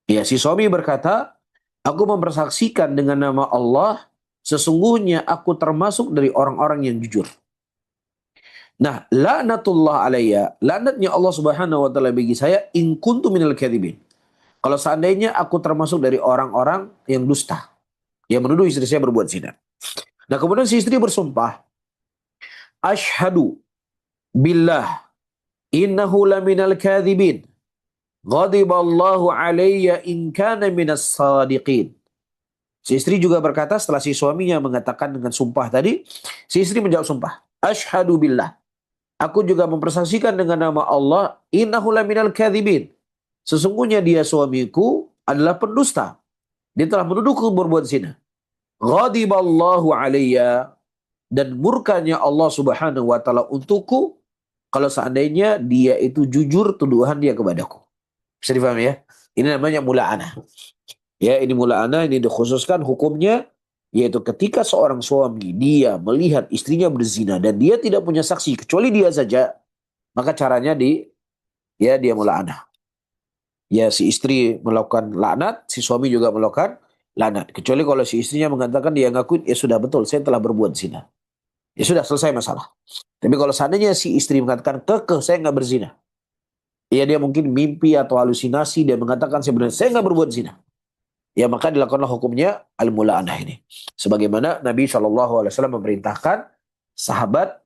Ya, si suami berkata, aku mempersaksikan dengan nama Allah, sesungguhnya aku termasuk dari orang-orang yang jujur. Nah, laknatullah alayya, laknatnya Allah Subhanahu wa taala bagi saya in kuntu minal kadhibin. Kalau seandainya aku termasuk dari orang-orang yang dusta, yang menuduh istri saya berbuat zina. Nah, kemudian si istri bersumpah, asyhadu billah innahu laminal kadhibin. Ghadiballahu alayya in kana minas sadiqin. Si istri juga berkata setelah si suaminya mengatakan dengan sumpah tadi, si istri menjawab sumpah. Ashhadu billah. Aku juga mempersaksikan dengan nama Allah, innahu laminal kadhibin. Sesungguhnya dia suamiku adalah pendusta. Dia telah menuduhku berbuat zina. Ghadiballahu alayya, dan murkanya Allah Subhanahu wa taala untukku kalau seandainya dia itu jujur tuduhan dia kepadaku. Bisa difahami ya? Ini namanya mula'anah. Ya, ini mula'anah, ini dikhususkan hukumnya yaitu ketika seorang suami dia melihat istrinya berzina dan dia tidak punya saksi kecuali dia saja, maka caranya dia mula'anah. Ya, si istri melakukan laknat, si suami juga melakukan laknat. Kecuali kalau si istrinya mengatakan dia ngakuin, ya sudah betul, saya telah berbuat zina. Ya sudah selesai masalah. Tapi kalau seandainya si istri mengatakan kekeh saya nggak berzina, ya dia mungkin mimpi atau halusinasi dia mengatakan sebenarnya saya nggak berbuat zina. Ya maka dilakukanlah hukumnya al-mula'anah ini. Sebagaimana Nabi SAW memerintahkan sahabat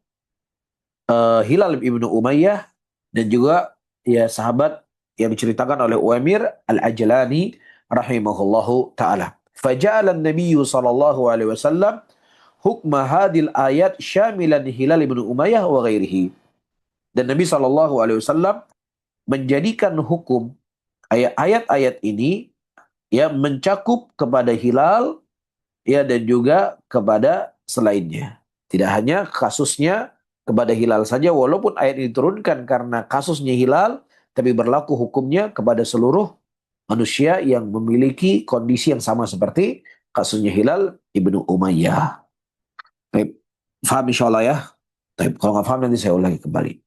Hilal ibnu Umayyah dan juga ya sahabat yang diceritakan oleh Uwaimir al-Ajlani rahimahullahu ta'ala. Faja'ala an-Nabiy sallallahu alaihi wasallam hukma hadil ayat syamilan Hilal ibnu Umayyah wa ghairihi. Dan Nabi sallallahu alaihi wasallam menjadikan hukum ayat-ayat ini ya mencakup kepada Hilal ya dan juga kepada selainnya. Tidak hanya kasusnya kepada Hilal saja, walaupun ayat ini diturunkan karena kasusnya Hilal, tapi berlaku hukumnya kepada seluruh manusia yang memiliki kondisi yang sama seperti kasusnya Hilal ibnu Umayyah. Baik, faham insyaAllah ya. Baik, kalau nggak faham nanti saya ulangi kembali.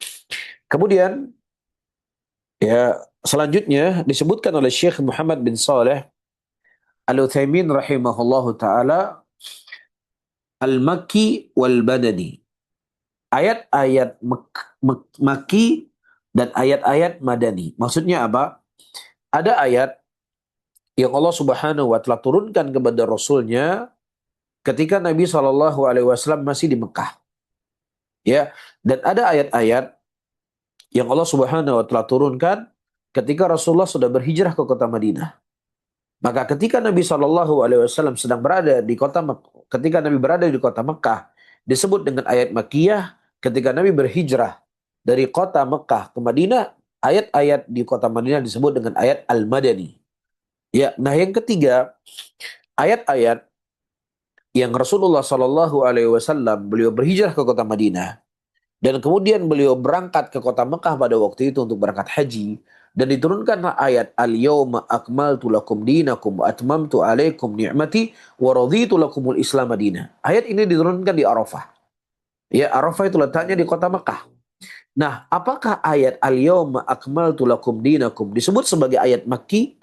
Kemudian ya selanjutnya disebutkan oleh Syekh Muhammad bin Saleh Al-Utsaimin rahimahullahu taala al-Makki wal Badani. Ayat-ayat Makki dan ayat-ayat Madani. Maksudnya apa? Ada ayat yang Allah Subhanahu wa taala turunkan kepada Rasulnya ketika Nabi SAW masih di Mekah. Ya, dan ada ayat-ayat yang Allah Subhanahu wa taala turunkan ketika Rasulullah sudah berhijrah ke kota Madinah. Maka ketika Nabi SAW sedang berada di kota ketika Nabi berada di kota Mekah disebut dengan ayat Makkiyah. Ketika Nabi berhijrah dari kota Mekah ke Madinah, ayat-ayat di kota Madinah disebut dengan ayat Al-Madani. Ya, nah yang ketiga, ayat-ayat yang Rasulullah SAW beliau berhijrah ke kota Madinah dan kemudian beliau berangkat ke kota Mekah pada waktu itu untuk berangkat haji. Dan diturunkanlah ayat Al-Yawma akmaltu lakum dinakum wa atmamtu alaikum ni'mati wa raditu lakumul Islam madinah. Ayat ini diturunkan di Arafah. Ya, Arafah itu letaknya di kota Mekah. Nah, apakah ayat Al-Yawma akmaltu lakum dinakum disebut sebagai ayat Makki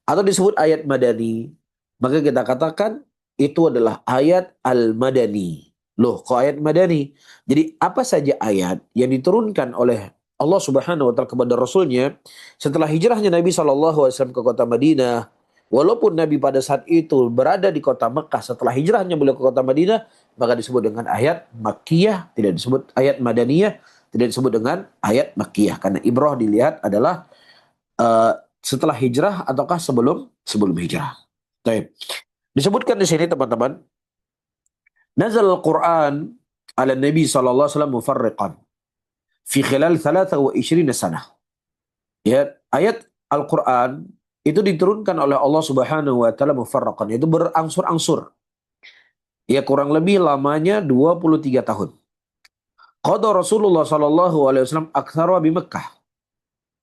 atau disebut ayat Madani? Maka kita katakan itu adalah ayat Al-Madani. Loh, kok ayat Madani? Jadi apa saja ayat yang diturunkan oleh Allah Subhanahu wa taala kepada Rasulnya setelah hijrahnya Nabi SAW ke kota Madinah, walaupun Nabi pada saat itu berada di kota Mekah, setelah hijrahnya beliau ke kota Madinah, maka disebut dengan ayat Makkiyah, tidak disebut ayat Madaniyah, tidak disebut dengan ayat Makkiyah karena ibrah dilihat adalah setelah hijrah ataukah sebelum hijrah. Baik. Disebutkan di sini teman-teman, nazal al-Quran ala Nabi sallallahu alaihi wasallam mufarriqan fi khilal 23 sanah. Ya, ayat Al-Quran itu diturunkan oleh Allah Subhanahu wa taala mufarraqan, yaitu berangsur-angsur. Ya, kurang lebih lamanya 23 tahun. Qada Rasulullah sallallahu alaihi wasallam aktsara bi Makkah.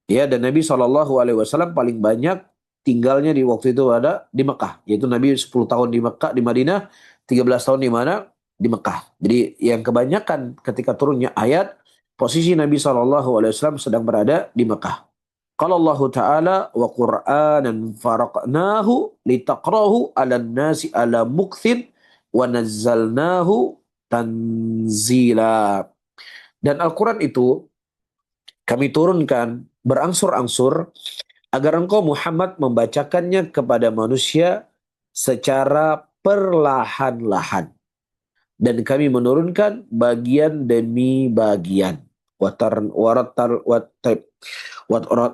Ya, dan Nabi sallallahu alaihi wasallam paling banyak tinggalnya di waktu itu ada di Mekah, yaitu Nabi 10 tahun di Mekah, di Madinah, 13 tahun di mana? Di Mekah. Jadi yang kebanyakan ketika turunnya ayat, posisi Nabi SAW sedang berada di Mekah. Qala Allah Ta'ala wa Qur'anan faraqnahu litaqrahu 'alan nasi 'ala mukthin wa nazzalnahu tanzila. Dan Al-Quran itu kami turunkan berangsur-angsur agar engkau Muhammad membacakannya kepada manusia secara perlahan-lahan. Dan kami menurunkan bagian demi bagian.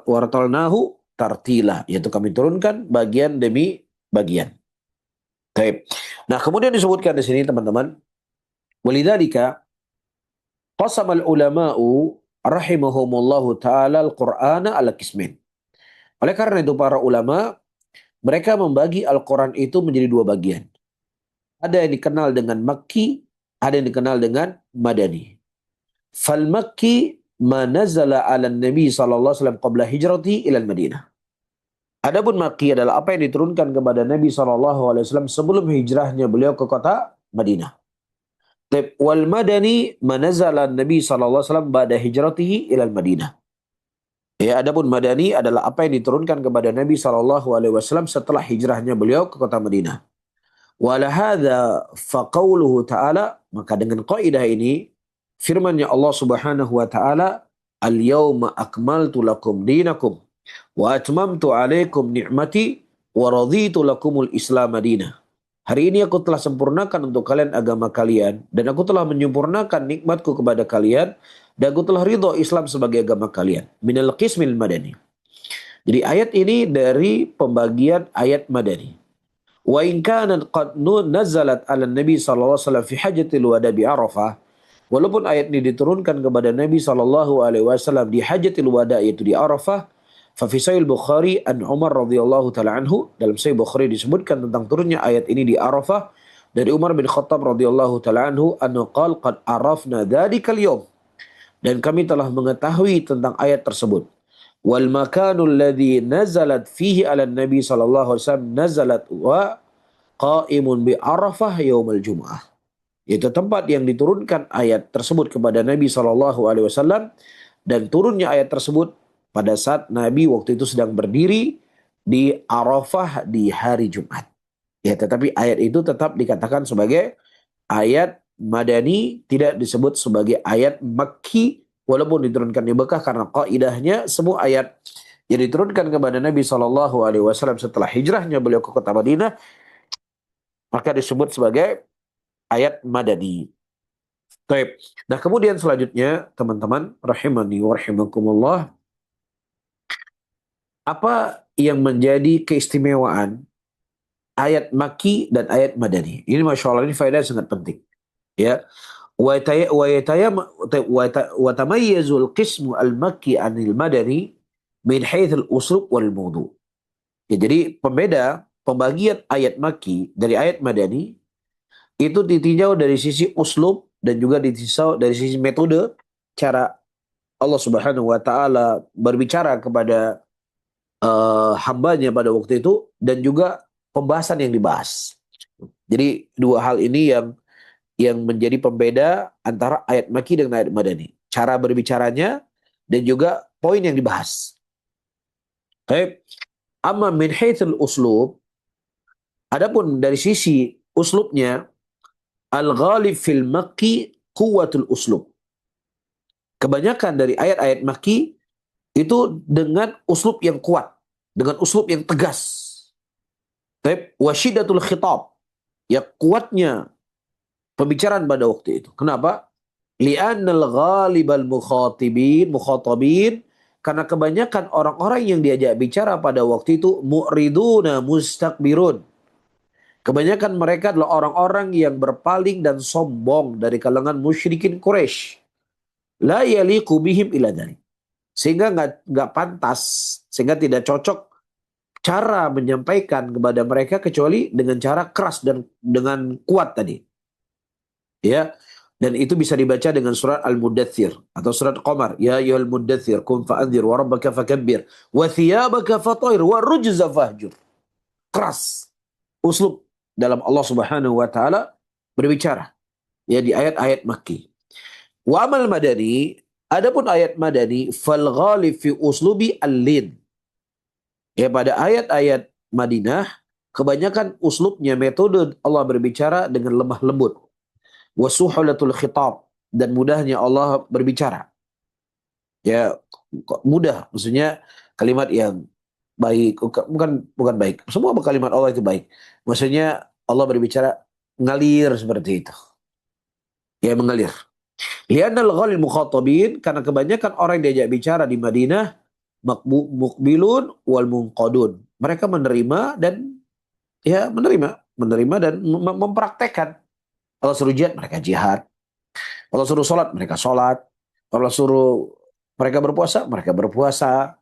Waratalnahu tartila, yaitu kami turunkan bagian demi bagian. Baik. Nah, kemudian disebutkan di sini teman-teman, walidzalika qasamal ulama'u rahimahumullahu taala al-Qur'ana ala qismin. Oleh karena itu para ulama mereka membagi Al-Quran itu menjadi dua bagian. Ada yang dikenal dengan Makki, ada yang dikenal dengan Madani. Fal Makki ma nazala ala Nabi sallallahu alaihi wasallam qabla hijrati ila Madinah. Adapun Makki adalah apa yang diturunkan kepada Nabi sallallahu alaihi wasallam sebelum hijrahnya beliau ke kota Madinah. Wal Madani ma nazala Nabi sallallahu alaihi wasallam ba'da hijratihi ila Madinah. Ya, adapun Madani adalah apa yang diturunkan kepada Nabi sallallahu alaihi wasallam setelah hijrahnya beliau ke kota Madinah. Walahadza faqauluhu ta'ala, maka dengan kaidah ini firman-Nya Allah Subhanahu wa taala, al-yauma akmaltu lakum dinakum wa atmamtu 'alaikum ni'mati wa raditu lakumul Islam madinah. Hari ini aku telah sempurnakan untuk kalian agama kalian dan aku telah menyempurnakan nikmatku kepada kalian dan aku telah ridho Islam sebagai agama kalian. Minal qismil madani. Jadi ayat ini dari pembagian ayat madani. Wa in kanat qad nazalat 'ala Nabi sallallahu alaihi wasallam fi hajjatil wada bi Arafah. Walaupun ayat ini diturunkan kepada Nabi sallallahu alaihi wasallam di hajjatil wada yaitu di Arafah, fa fi sahih Bukhari an Umar radhiyallahu taala anhu, dalam sahih Bukhari disebutkan tentang turunnya ayat ini di Arafah dari Umar bin Khattab radhiyallahu taala anhu, annahu qala qad arafna dzalika al-yawm, dan kami telah mengetahui tentang ayat tersebut. Wal makanul ladzi nazalat fihi ala Nabi sallallahu alaihi wasallam nazalat wa qaimun bi Arafah yaumul Jum'ah. Yaitu tempat yang diturunkan ayat tersebut kepada Nabi sallallahu alaihi wasallam dan turunnya ayat tersebut pada saat Nabi waktu itu sedang berdiri di Arafah di hari Jumat. Ya, tetapi ayat itu tetap dikatakan sebagai ayat Madani, tidak disebut sebagai ayat Makki walaupun diturunkan di Mekah, karena kaidahnya semua ayat yang diturunkan kepada Nabi sallallahu alaihi wasallam setelah hijrahnya beliau ke kota Madinah maka disebut sebagai ayat Madani. Baik. Nah, kemudian selanjutnya teman-teman rahimani wa rahimakumullah, apa yang menjadi keistimewaan ayat Makki dan ayat Madani? Ini Masya Allah, ini faedah sangat penting. Ya. Wa tamayyazul qismu al-Makki anil Madani min haythul uslub wal mawdu'. Ya, jadi pembagian ayat Makki dari ayat Madani itu ditinjau dari sisi uslub dan juga ditinjau dari sisi metode cara Allah Subhanahu wa taala berbicara kepada hambanya pada waktu itu dan juga pembahasan yang dibahas. Jadi dua hal ini yang menjadi pembeda antara ayat Makki dengan ayat Madani. Cara berbicaranya dan juga poin yang dibahas. Baik. Amma min haitsul uslub, adapun dari sisi uslubnya, al-ghalib fil Makki quwwatul uslub. Kebanyakan dari ayat-ayat Makki itu dengan uslub yang kuat, dengan uslub yang tegas. Wa syiddatul khitab, ya kuatnya pembicaraan pada waktu itu. Kenapa? Li'annal ghalibal mukhatabin, karena kebanyakan orang-orang yang diajak bicara pada waktu itu mu'riduna mustakbirun. Kebanyakan mereka adalah orang-orang yang berpaling dan sombong dari kalangan musyrikin Quraisy. La yaliqu bihim ila dzalik. Sehingga nggak pantas, sehingga tidak cocok cara menyampaikan kepada mereka kecuali dengan cara keras dan dengan kuat tadi. Ya. Dan itu bisa dibaca dengan surat Al-Muddathir atau surat Qamar. Ya ayyuhal muddathir qum fa'anzir wa rabbaka fakabbir wa thiyabaka fatahhir wa rujza fahjur. Keras uslub dalam Allah Subhanahu wa taala berbicara ya di ayat-ayat Makki. Wa amal Madani, adapun ayat Madani, fal ghalib fi uslubi al-lin. Ya, pada ayat-ayat Madinah kebanyakan uslubnya, metode Allah berbicara dengan lemah lembut. Wa suhulatul khitab, dan mudahnya Allah berbicara. Ya, mudah, maksudnya kalimat yang baik, bukan baik. Semua kalimat Allah itu baik. Maksudnya Allah berbicara ngalir seperti itu. Ya, mengalir. Li'annal ghalil mukhatabin, karena kebanyakan orang yang diajak bicara di Madinah Muqbilun wal munqadun. Mereka menerima dan menerima dan mempraktekkan. Allah suruh jihad, mereka jihad. Allah suruh sholat, mereka sholat. Allah suruh mereka berpuasa, mereka berpuasa.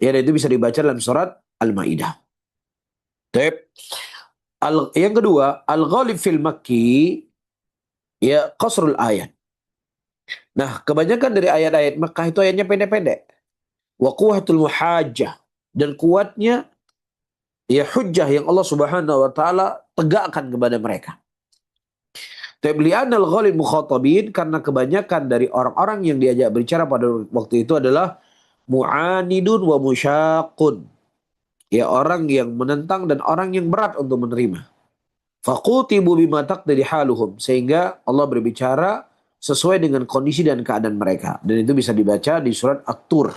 Ya, dan itu bisa dibaca dalam surat Al-Maidah. Yang kedua, al-ghalib fil makki, ya qasrul ayat. Nah, kebanyakan dari ayat-ayat Makkah itu ayatnya pendek-pendek. Wa quwwatul muhajjah, dan kuatnya ya hujjah yang Allah Subhanahu wa taala tegakkan kepada mereka. Tabli'an al-ghalib mukhatabin, karena kebanyakan dari orang-orang yang diajak berbicara pada waktu itu adalah mu'anidun wa musyaqun. Ya, orang yang menentang dan orang yang berat untuk menerima. Faqutibu bima taqdiri haluhum, sehingga Allah berbicara sesuai dengan kondisi dan keadaan mereka. Dan itu bisa dibaca di surat At-Tur.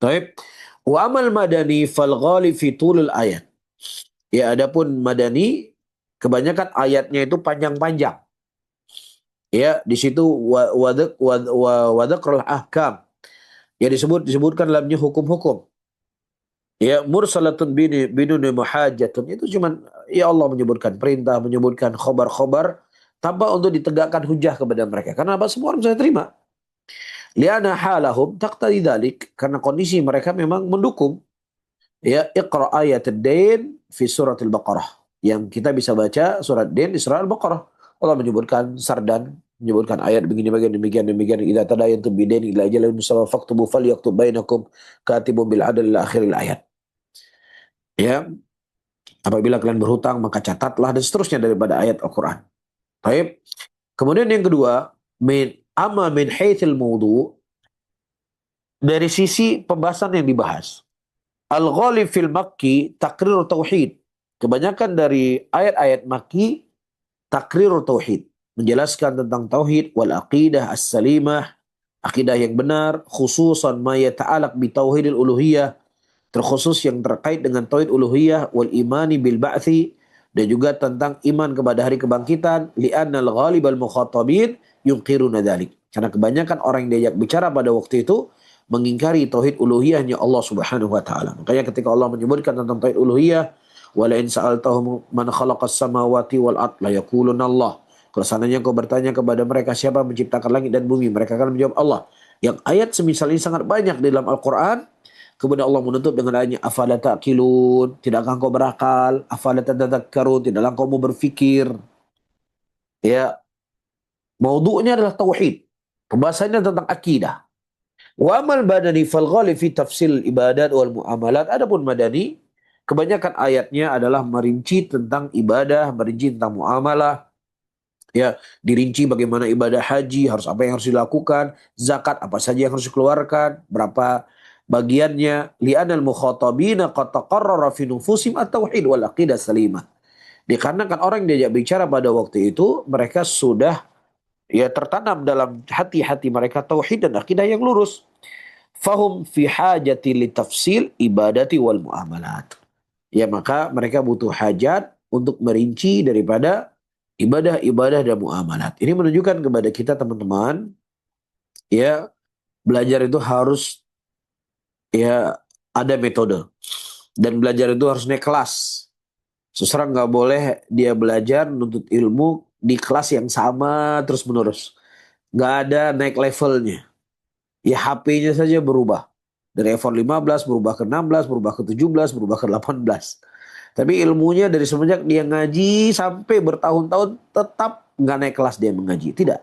Taib. Wa amal madani fal ghalib fi tulul ayat. Ya, adapun madani kebanyakan ayatnya itu panjang-panjang. Ya, di situ wadakrul ahkam. Ya, disebutkan dalamnya hukum-hukum. Ya, mursalatun biduni muhajjatun, itu cuman ya Allah menyebutkan perintah, menyebutkan khobar-khobar tanpa untuk ditegakkan hujah kepada mereka. Karena apa? Semua orang bisa terima. Liana halahum taqtadi dzalik, karena kondisi mereka memang mendukung. Ya, iqra ayat ad-dain fi suratil Baqarah. Yang kita bisa baca surat Dain di surah Al-Baqarah. Allah menyebutkan sardan, menyebutkan ayat begini bagian demikian demikian. Idza tadayantum bidain ila ajalin musamma faktubu falyaktub bainakum katibun bil adl ila akhiril ayat. Ya, apabila kalian berhutang maka catatlah, dan seterusnya daripada ayat Al-Quran. Baik. Kemudian yang kedua, min haitsil mawdu', dari sisi pembahasan yang dibahas. Al-ghalib fil makki takrir tauhid. Kebanyakan dari ayat-ayat makki takrir tauhid, menjelaskan tentang tauhid wal aqidah as-salimah, akidah yang benar, khususan ma yata'alaq bi tauhidil uluhiyah, terkhusus yang terkait dengan tauhid uluhiyah, wal imani bil ba'thi, dan juga tentang iman kepada hari kebangkitan, li'annal ghalibal mukhatabin yunqiruna dzalik. Karena kebanyakan orang yang diajak bicara pada waktu itu mengingkari tauhid uluhiyahnya Allah Subhanahu wa taala. Makanya ketika Allah menyebutkan tentang tauhid uluhiyah, wala in sa'altahum man khalaqas samawati wal ard la yaquluna Allah. Kalau seandainya kau bertanya kepada mereka siapa yang menciptakan langit dan bumi, mereka akan menjawab Allah. Yang ayat semisal ini sangat banyak di dalam Al-Quran. Kemudian Allah menutup dengan ayatnya afala ta'qilun, tidakkah engkau berakal? Afala tadhakkarun, tidaklah engkau mau berfikir? Ya, maudhu'nya adalah tauhid. Pembahasannya tentang akidah. Wa amal badani fal ghalib fi tafsil ibadat wal muamalat. Adapun madani, kebanyakan ayatnya adalah merinci tentang ibadah, merinci tentang muamalah. Ya, dirinci bagaimana ibadah haji, harus apa yang harus dilakukan, zakat apa saja yang harus dikeluarkan, berapa bagiannya. Li'anal mukhatabina qad taqarrara fi nufusim at-tauhid wal aqidah salimah. Dikarenakan orang yang diajak bicara pada waktu itu, mereka sudah ya tertanam dalam hati-hati mereka tauhid dan akidah yang lurus. Fahum fi hajati li tafsil ibadati wal muamalat. Ya, maka mereka butuh hajat untuk merinci daripada ibadah-ibadah dan muamalat. Ini menunjukkan kepada kita teman-teman, ya, belajar itu harus ya ada metode, dan belajar itu harus naik kelas. Seseorang nggak boleh dia belajar menuntut ilmu di kelas yang sama terus menerus. Nggak ada naik levelnya. Ya, HP-nya saja berubah. Dari iPhone 15 berubah ke 16, berubah ke 17, berubah ke 18. Tapi ilmunya dari semenjak dia ngaji sampai bertahun-tahun tetap nggak naik kelas dia mengaji. Tidak.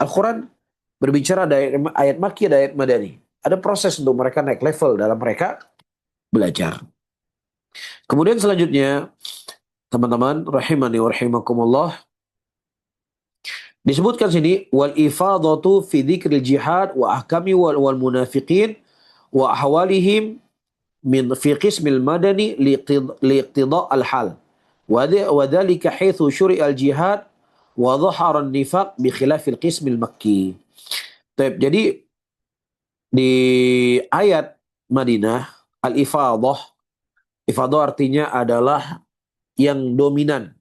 Al-Quran berbicara dari ayat Makki dan ayat Madani. Ada proses untuk mereka naik level dalam mereka belajar. Kemudian selanjutnya, teman-teman rahimani wa rahimakumullah, disebutkan sini wal ifadatu fi dzikril jihad wa ahkami wal munafiqin wa ahwalihim min fi qismil madani liiqtida al-hal. Wa dzalika haitsu syuri'a al-jihad wa dhahara an-nifaq bi khilafil qismil makki. Jadi di ayat Madinah, al-ifadah, ifadah artinya adalah yang dominan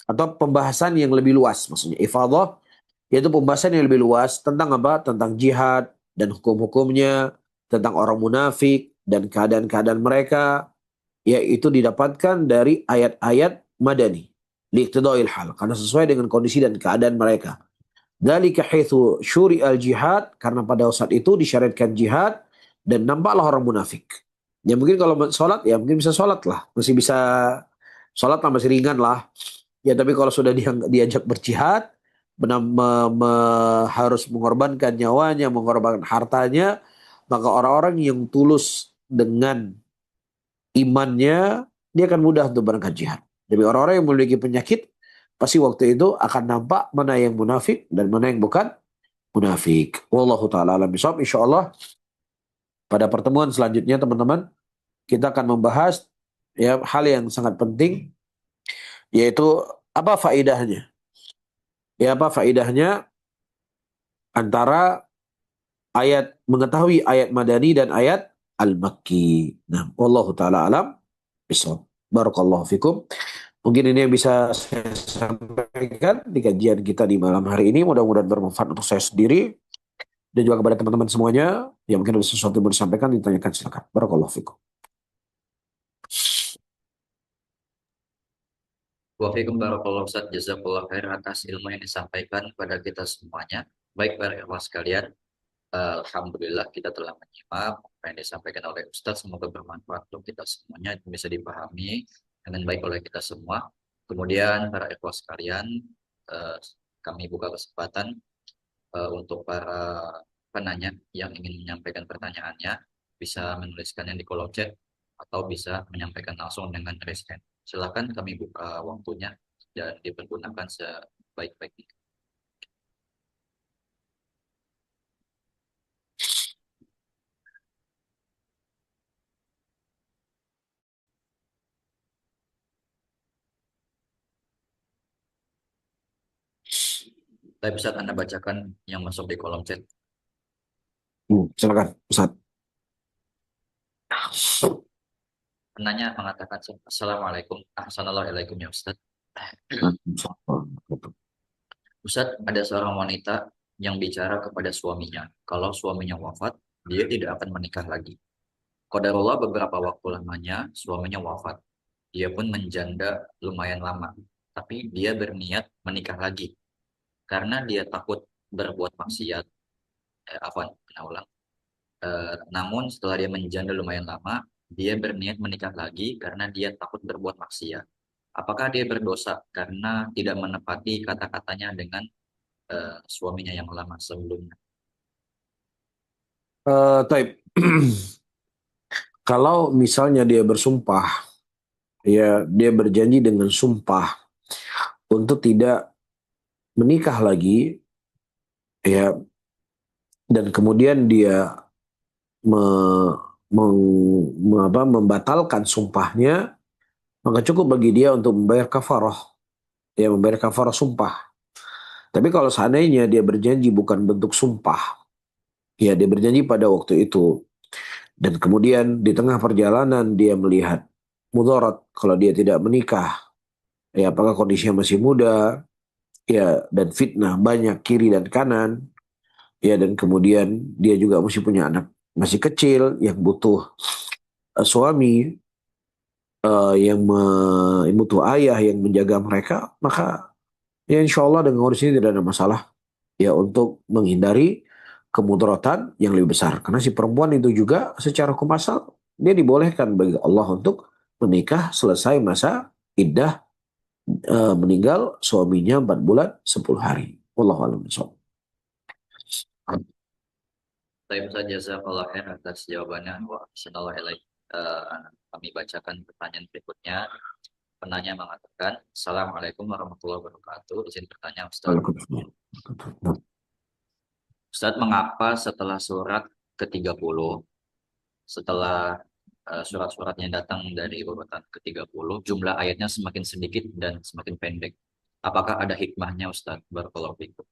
atau pembahasan yang lebih luas. Maksudnya ifadah yaitu pembahasan yang lebih luas tentang apa? Tentang jihad dan hukum-hukumnya, tentang orang munafik dan keadaan-keadaan mereka, yaitu didapatkan dari ayat-ayat madani liqtidail hal, karena sesuai dengan kondisi dan keadaan mereka. Dzalika haitsu syuri'al jihad, karena pada saat itu disyariatkan jihad dan nampaklah orang munafik. Ya mungkin kalau sholat ya mungkin bisa sholat lah, masih bisa sholat lah, masih ringan lah. Ya tapi kalau sudah diajak berjihad, harus mengorbankan nyawanya, mengorbankan hartanya, maka orang-orang yang tulus dengan imannya, dia akan mudah untuk berangkat jihad. Jadi orang-orang yang memiliki penyakit, pasti waktu itu akan nampak mana yang munafik dan mana yang bukan munafik. Wallahu ta'ala alam bisawab. Insyaallah pada pertemuan selanjutnya teman-teman, kita akan membahas ya hal yang sangat penting, yaitu apa faedahnya. Ya apa faedahnya antara mengetahui ayat madani dan ayat al-makki. Nah, wallahu ta'ala alam bisawab. Barakallahu fikum. Mungkin ini yang bisa saya sampaikan di kajian kita di malam hari ini. Mudah-mudahan bermanfaat untuk saya sendiri dan juga kepada teman-teman semuanya. Yang mungkin ada sesuatu yang mau disampaikan, ditanyakan silakan. Barakallahu fikum. Wafikum barakallahu Ustaz, jazakallah khair atas ilmu yang disampaikan kepada kita semuanya. Baik para ikhwan sekalian, alhamdulillah kita telah menyimak apa yang disampaikan oleh Ustaz. Semoga bermanfaat untuk kita semuanya, bisa dipahami dengan baik oleh kita semua. Kemudian para ikhwan sekalian, eh, kami buka kesempatan untuk para penanya yang ingin menyampaikan pertanyaannya, bisa menuliskannya di kolom chat atau bisa menyampaikan langsung dengan raise hand. Silakan, kami buka waktunya dan dipergunakan sebaik-baiknya. Tapi bisa Anda bacakan yang masuk di kolom chat. Silakan, Ustaz. Penanya mengatakan, Assalamualaikum, Assalamualaikum ya Ustaz. Ustaz, ada seorang wanita yang bicara kepada suaminya, kalau suaminya wafat, dia tidak akan menikah lagi. Qadarullah beberapa waktu lamanya suaminya wafat. Dia pun menjanda lumayan lama, tapi dia berniat menikah lagi karena dia takut berbuat maksiat. Ulang. Namun setelah dia menjanda lumayan lama, dia berniat menikah lagi karena dia takut berbuat maksiat. Apakah dia berdosa karena tidak menepati kata-katanya dengan suaminya yang lama sebelumnya? Taib. Kalau misalnya dia bersumpah, ya dia berjanji dengan sumpah untuk tidak menikah lagi, ya, dan kemudian dia me, membatalkan sumpahnya, maka cukup bagi dia untuk membayar kafarah, ya membayar kafarah sumpah. Tapi kalau seandainya dia berjanji bukan bentuk sumpah, ya dia berjanji pada waktu itu, dan kemudian di tengah perjalanan dia melihat mudarat kalau dia tidak menikah, ya apakah kondisinya masih muda, ya dan fitnah banyak kiri dan kanan, ya dan kemudian dia juga masih punya anak masih kecil yang butuh suami, yang butuh ayah yang menjaga mereka, maka ya insya Allah dengan kondisi ini tidak ada masalah, ya untuk menghindari kemudaratan yang lebih besar. Karena si perempuan itu juga secara hukum asal dia dibolehkan bagi Allah untuk menikah selesai masa iddah, meninggal suaminya 4 bulan 10 hari. Wallahu a'lam bishawab. Saya saja jazakallah khair atas jawabannya. Wa sallallahu alaihi. Kami bacakan pertanyaan berikutnya. Penanya mengatakan, Assalamualaikum warahmatullahi wabarakatuh. Izin bertanya Ustaz. Ustaz, mengapa setelah surat ke-30, setelah surat-suratnya datang dari urutan ke-30, jumlah ayatnya semakin sedikit dan semakin pendek? Apakah ada hikmahnya Ustaz? Barakallahu fikum.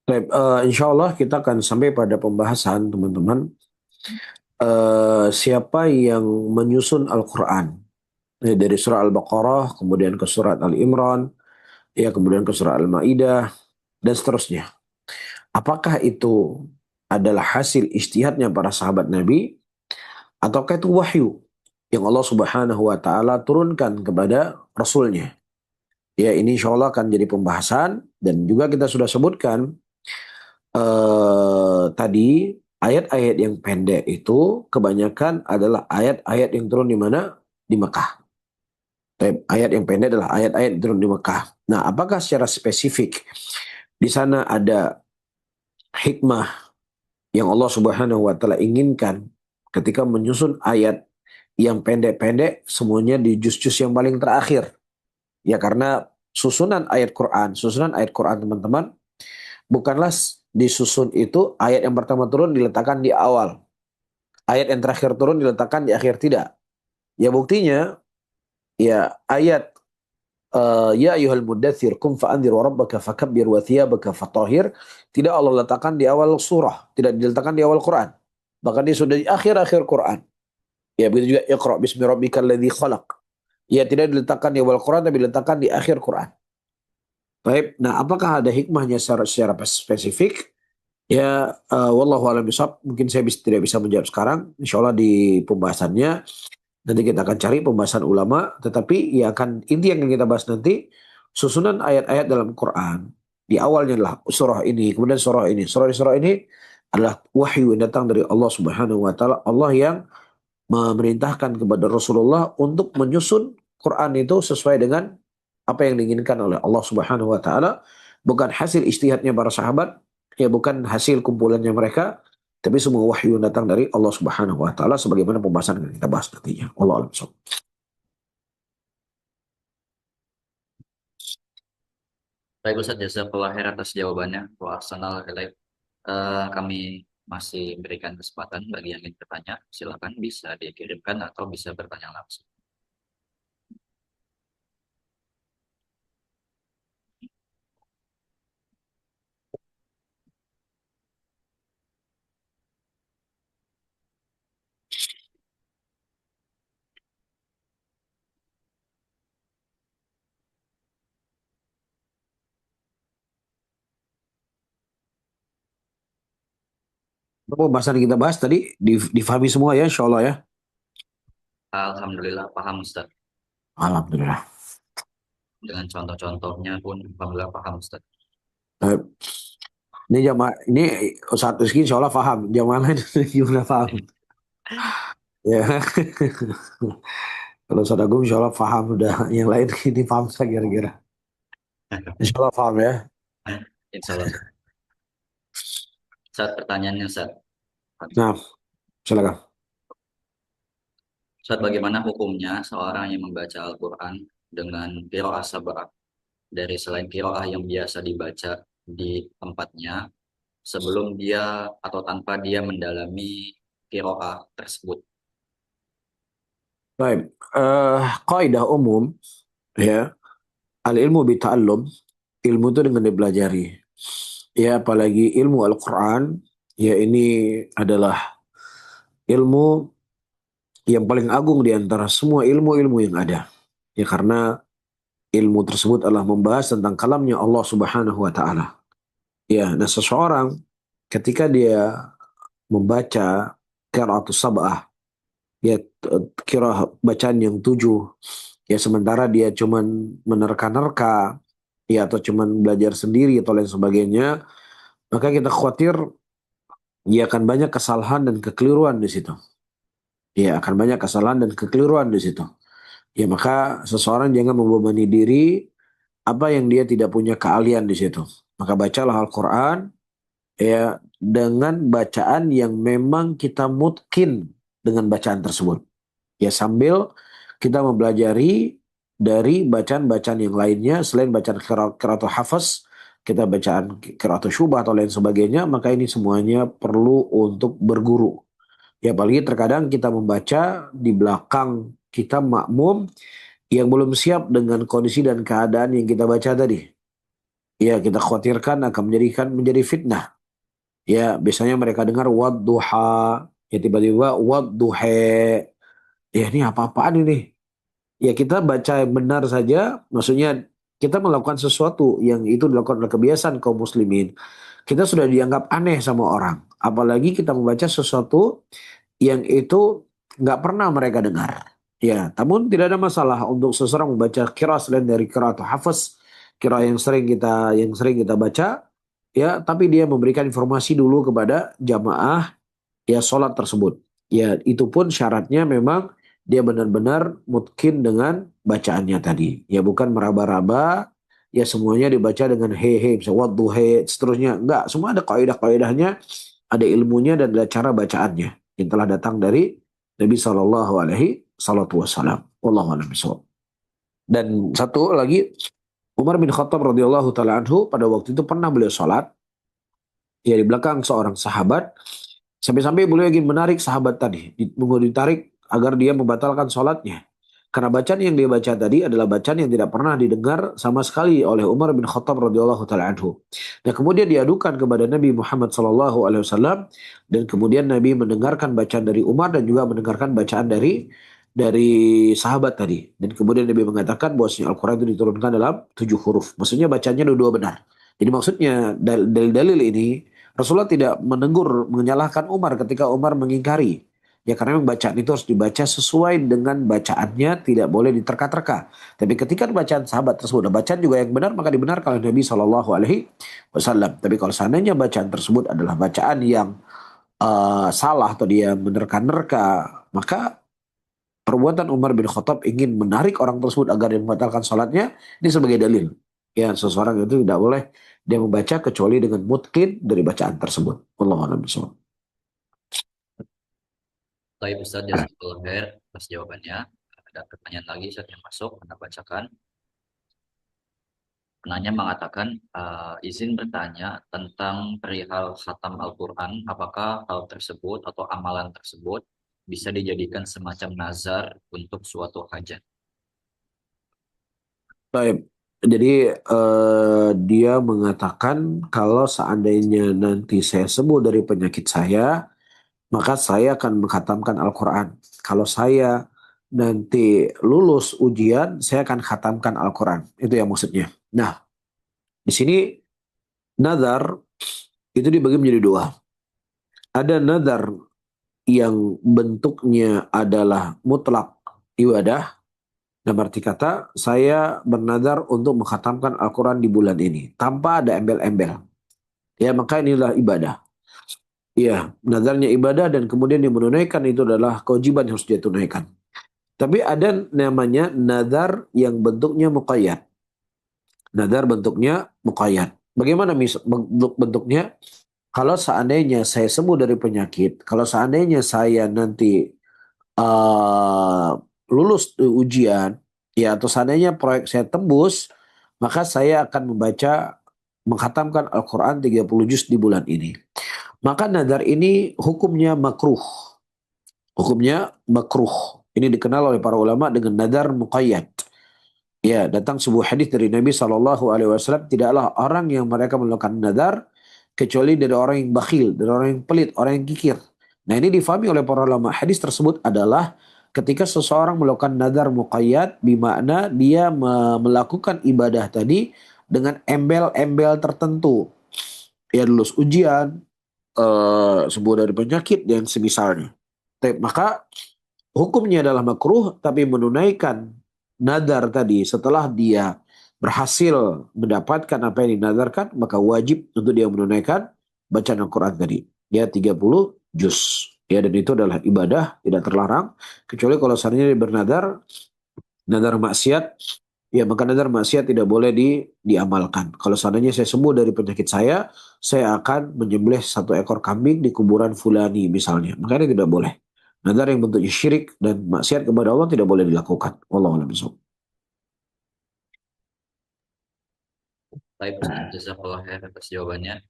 Baik, insya Allah kita akan sampai pada pembahasan teman-teman, siapa yang menyusun Al-Quran, ya, dari surah Al-Baqarah kemudian ke surat Al-Imran, ya kemudian ke surah Al-Maidah dan seterusnya. Apakah itu adalah hasil ijtihadnya para sahabat Nabi ataukah itu wahyu yang Allah Subhanahu wa taala turunkan kepada rasulnya. Ya, ini insya Allah akan jadi pembahasan dan juga kita sudah sebutkan tadi ayat-ayat yang pendek itu kebanyakan adalah ayat-ayat yang turun di mana? Di Mekah. Ayat yang pendek adalah ayat-ayat yang turun di Mekah. Nah, apakah secara spesifik di sana ada hikmah yang Allah Subhanahu wa taala inginkan ketika menyusun ayat yang pendek-pendek semuanya di juz-juz yang paling terakhir? Ya karena susunan ayat Quran teman-teman bukanlah disusun itu ayat yang pertama turun diletakkan di awal, ayat yang terakhir turun diletakkan di akhir, tidak. Ya buktinya ya ayat ya ayyuhal muddatsir qum fa'anzir wa rabbaka fakabbir wa thiyabaka fatahhir tidak Allah letakkan di awal surah, tidak diletakkan di awal Quran. Bahkan dia sudah di akhir-akhir Quran. Ya begitu juga Iqra bismi rabbikal ladzi khalaq. Ya tidak diletakkan di awal Quran tapi diletakkan di akhir Quran. Baik, nah apakah ada hikmahnya secara spesifik? Ya, wallahu a'lam bishawab. Mungkin saya tidak bisa menjawab sekarang. Insya Allah di pembahasannya nanti kita akan cari pembahasan ulama. Tetapi ya akan inti yang kita bahas nanti susunan ayat-ayat dalam Quran. Di awalnya adalah surah ini, kemudian surah ini. Surah ini adalah wahyu yang datang dari Allah Subhanahu wa taala. Allah yang memerintahkan kepada Rasulullah untuk menyusun Quran itu sesuai dengan apa yang diinginkan oleh Allah Subhanahu wa taala, bukan hasil ijtihadnya para sahabat, ya bukan hasil kumpulannya mereka, tapi semua wahyu yang datang dari Allah Subhanahu wa taala sebagaimana pembahasan yang kita bahas nantinya. Allah a'lam. Baik Ustaz, jazakallah khair atas jawabannya. Wa ahsanal ilaik. Kami masih berikan kesempatan bagi yang ingin bertanya. Silakan bisa dikirimkan atau bisa bertanya langsung. Pembahasan yang kita bahas tadi difahami semua ya insya Allah ya. Alhamdulillah paham Ustaz. Alhamdulillah. Dengan contoh-contohnya pun alhamdulillah paham Ustaz. Eh, Ini jamaah ini Ustaz Rizky insya Allah paham. Jamaah lain gimana paham? Ya. Kalau Ustaz Agung insya Allah paham udah. Yang lain ini paham saya kira-kira. Insya Allah paham ya. Insya Allah Ustaz. Ustaz, pertanyaannya Ustaz. Nah, silakan. Ustaz, bagaimana hukumnya seorang yang membaca Al-Quran dengan qiraah sab'ah dari selain qiraah yang biasa dibaca di tempatnya sebelum dia atau tanpa dia mendalami qiraah tersebut? Baik, kaidah umum ya, al ilmu bita'allum, ilmu itu dengan dipelajari. Ya, apalagi ilmu Al-Quran, ya ini adalah ilmu yang paling agung di antara semua ilmu-ilmu yang ada. Ya karena ilmu tersebut adalah membahas tentang kalamnya Allah Subhanahu wa taala. Ya, nah seseorang ketika dia membaca qiraatus sab'ah, ya kira bacaan yang tujuh, ya sementara dia cuman menerka-nerka, ya atau cuman belajar sendiri atau lain sebagainya, maka kita khawatir ya akan banyak kesalahan dan kekeliruan di situ. Ya akan banyak kesalahan dan kekeliruan di situ. Ya maka seseorang jangan membebani diri apa yang dia tidak punya keahlian di situ. Maka bacalah Al-Quran ya dengan bacaan yang memang kita mungkin dengan bacaan tersebut. Ya sambil kita mempelajari dari bacaan-bacaan yang lainnya selain bacaan qiraatul hafaz, kita bacaan qiraatul syubah atau lain sebagainya, maka ini semuanya perlu untuk berguru. Ya apalagi terkadang kita membaca di belakang kita makmum yang belum siap dengan kondisi dan keadaan yang kita baca tadi. Ya kita khawatirkan akan menjadi fitnah. Ya biasanya mereka dengar wadduha, ya tiba-tiba wadduhe. Ya ini apa-apaan ini? Ya kita baca yang benar saja, maksudnya kita melakukan sesuatu yang itu dilakukan oleh kebiasaan kaum muslimin. kita sudah dianggap aneh sama orang. Apalagi kita membaca sesuatu yang itu nggak pernah mereka dengar. Ya, namun tidak ada masalah untuk seseorang membaca qiraah selain dari qiraah atau hafaz, qiraah yang sering kita baca, ya, tapi dia memberikan informasi dulu kepada jamaah ya sholat tersebut. Ya, itu pun syaratnya memang dia benar-benar mungkin dengan bacaannya tadi. Ya, bukan meraba-raba, ya semuanya dibaca dengan he, misalnya wadduhe, seterusnya. Enggak, semua ada kaidah-kaidahnya, ada ilmunya dan ada cara bacaannya yang telah datang dari Nabi Shallallahu Alaihi Wasallam. Wallahu a'lam bishawab. Dan satu lagi, Umar bin Khattab radhiyallahu taala anhu pada waktu itu pernah beliau sholat ya di belakang seorang sahabat. Sampai-sampai beliau ingin menarik sahabat tadi, mau ditarik agar dia membatalkan sholatnya. Karena bacaan yang dia baca tadi adalah bacaan yang tidak pernah didengar sama sekali oleh Umar bin Khattab radhiyallahu taala anhu. Dan kemudian diadukan kepada Nabi Muhammad sallallahu alaihi wasallam dan kemudian Nabi mendengarkan bacaan dari Umar dan juga mendengarkan bacaan dari sahabat tadi. Dan kemudian Nabi mengatakan bahwasanya Al-Qur'an itu diturunkan dalam 7 huruf. Maksudnya bacanya dua-dua benar. Jadi maksudnya dalil-dalil ini Rasulullah tidak menegur, menyalahkan Umar ketika Umar mengingkari. Ya karena memang bacaan itu harus dibaca sesuai dengan bacaannya, tidak boleh diterka-terka. Tapi ketika bacaan sahabat tersebut, bacaan juga yang benar, maka dibenarkan oleh Nabi Shallallahu Alaihi Wasallam. Tapi kalau seandainya bacaan tersebut adalah bacaan yang salah atau dia menerka-nerka, maka perbuatan Umar bin Khattab ingin menarik orang tersebut agar dia membatalkan salatnya, ini sebagai dalil. Ya, seseorang itu tidak boleh dia membaca kecuali dengan mutqin dari bacaan tersebut. Wallahu a'lam bishawab. Baik Ustadz, jazakallah khair atas jawabannya. Ada pertanyaan lagi Ustadz yang masuk, Anda bacakan. Penanya mengatakan, izin bertanya tentang perihal khatam Al-Quran, apakah hal tersebut atau amalan tersebut bisa dijadikan semacam nazar untuk suatu hajat? Baik. Jadi dia mengatakan kalau seandainya nanti saya sembuh dari penyakit saya, maka saya akan menghatamkan Al-Quran. Kalau saya nanti lulus ujian, saya akan khatamkan Al-Quran. Itu yang maksudnya. Nah, di sini nazar itu dibagi menjadi dua. Ada nazar yang bentuknya adalah mutlak ibadah. Dalam arti kata, saya bernazar untuk menghatamkan Al-Quran di bulan ini. Tanpa ada embel-embel. Ya, maka inilah ibadah. Ya, nazarnya ibadah dan kemudian yang menunaikan itu adalah kewajiban yang harus dia tunaikan. Tapi ada namanya nazar yang bentuknya muqayyad. Nazar bentuknya muqayyad. Bagaimana bentuknya? Kalau seandainya saya sembuh dari penyakit, kalau seandainya saya nanti uh, lulus ujian, ya atau seandainya proyek saya tembus, maka saya akan menghatamkan Al-Quran 30 juz di bulan ini. Maka nazar ini hukumnya makruh. Hukumnya makruh. Ini dikenal oleh para ulama dengan nazar muqayyad. Ya, datang sebuah hadis dari Nabi Shallallahu Alaihi Wasallam, tidaklah orang yang mereka melakukan nadar kecuali dari orang yang bakhil, dari orang yang pelit, orang yang kikir. Nah ini difahami oleh para ulama. Hadis tersebut adalah ketika seseorang melakukan nadar muqayyad, bermakna dia melakukan ibadah tadi dengan embel-embel tertentu. Ya lulus ujian, sembuh dari penyakit dan semisalnya. Maka hukumnya adalah makruh, tapi menunaikan nadar tadi setelah dia berhasil mendapatkan apa yang dinadarkan, maka wajib untuk dia menunaikan bacaan Al-Quran tadi. Ya 30 juz. Ya dan itu adalah ibadah, tidak terlarang. Kecuali kalau seandainya dia bernadar, nadar maksiat, ya maka nadar maksiat tidak boleh diamalkan. Kalau seandainya saya sembuh dari penyakit saya akan menyembelih 1 ekor kambing di kuburan fulani misalnya. Maka ini tidak boleh. Nazar yang bentuknya syirik dan maksiat kepada Allah tidak boleh dilakukan. Wallahu a'lam bishawab. Baik Ustadz, jazakallah khair atas jawabannya.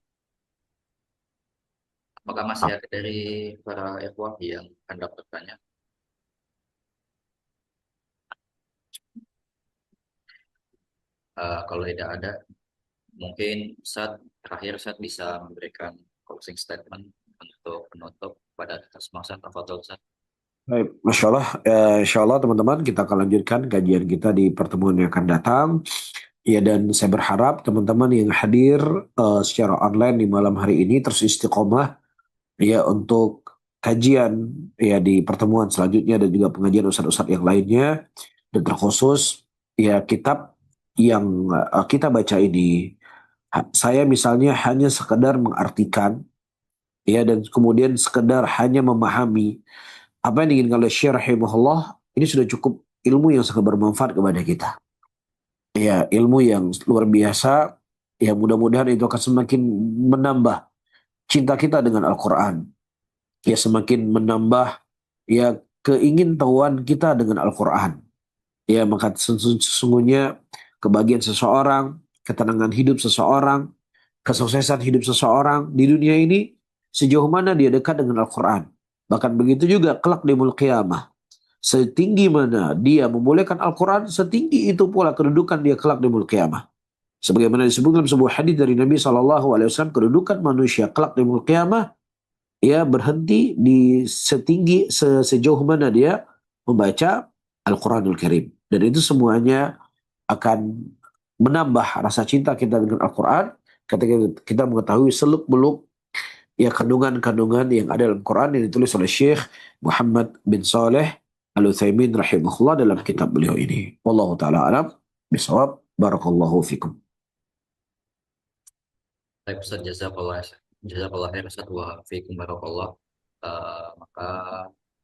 Apakah masih ada dari para ikhwah yang Anda bertanya? Kalau tidak ada, mungkin saat terakhir saya bisa memberikan closing statement untuk penutup pada atas masa tafadhol Ustaz. Baik, Masya Allah. Insya Allah teman-teman kita akan lanjutkan kajian kita di pertemuan yang akan datang. Ya, dan saya berharap teman-teman yang hadir secara online di malam hari ini terus istiqomah ya untuk kajian ya di pertemuan selanjutnya dan juga pengajian ustadz-ustadz yang lainnya, dan terkhusus ya kitab yang kita baca ini. Saya misalnya hanya sekedar mengartikan ya dan kemudian sekedar hanya memahami apa yang diinginkan oleh Syekh rahimahullah, ini sudah cukup ilmu yang sangat bermanfaat kepada kita. Ya, ilmu yang luar biasa, ya mudah-mudahan itu akan semakin menambah cinta kita dengan Al-Quran. Ya, semakin menambah ya keingintahuan kita dengan Al-Quran. Ya, maka sesungguhnya kebahagiaan seseorang, ketenangan hidup seseorang, kesuksesan hidup seseorang di dunia ini, sejauh mana dia dekat dengan Al-Quran. Bahkan begitu juga kelak di yaumul qiyamah. Setinggi mana dia membolehkan Al-Quran, setinggi itu pula kedudukan dia kelak di yaumul qiyamah. Sebagaimana disebutkan dalam sebuah hadis dari Nabi SAW, kedudukan manusia kelak di yaumul qiyamah, ya berhenti di setinggi sejauh mana dia membaca Al-Quranul Karim. Dan itu semuanya akan menambah rasa cinta kita dengan Al-Quran ketika kita mengetahui seluk-beluk ya kandungan-kandungan yang ada dalam Quran yang ditulis oleh Syekh Muhammad bin Saleh Al-Utsaimin rahimahullah dalam kitab beliau ini. Wallahu taala alam bisawab. Barakallahu fikum. Baik Ustaz, jazakallah, jazakallah khair Ustaz wa fiikum barakallah. Maka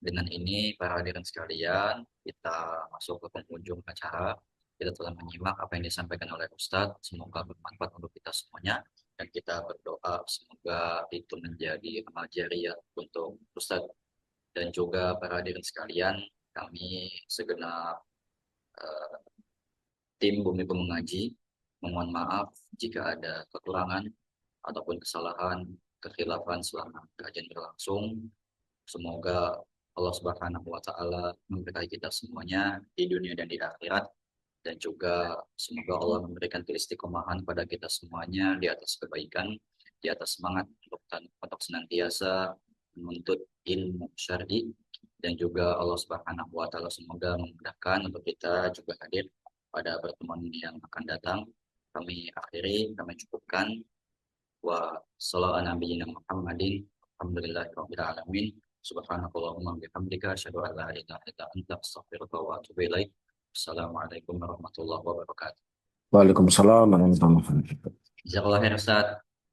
dengan ini para hadirin sekalian, kita masuk ke penghujung acara. Kita telah menyimak apa yang disampaikan oleh Ustadz. Semoga bermanfaat untuk kita semuanya. Dan kita berdoa semoga itu menjadi amal jariah untuk Ustadz. Dan juga para hadirin sekalian, kami segenap eh, tim Bumi Pemengaji memohon maaf jika ada kekurangan ataupun kesalahan, kekhilafan selama kajian berlangsung. Semoga Allah Subhanahu wa taala memberkahi kita semuanya di dunia dan di akhirat, dan juga semoga Allah memberikan keistiqomahan pada kita semuanya di atas kebaikan, di atas semangat untuk senantiasa menuntut ilmu syar'i, dan juga Allah Subhanahu wa taala semoga memudahkan untuk kita juga hadir pada pertemuan yang akan datang. Kami akhiri, kami cukupkan. Wa sallallahu nabiyina Muhammadin alhamdulillahirabbil alamin. Subhanakallahumma bihamdika asyhadu an la ilaha illa anta astaghfiruka wa atubu ilaik. Assalamualaikum warahmatullahi wabarakatuh. Waalaikumsalam warahmatullahi wabarakatuh. Jazakallah khair Ustaz.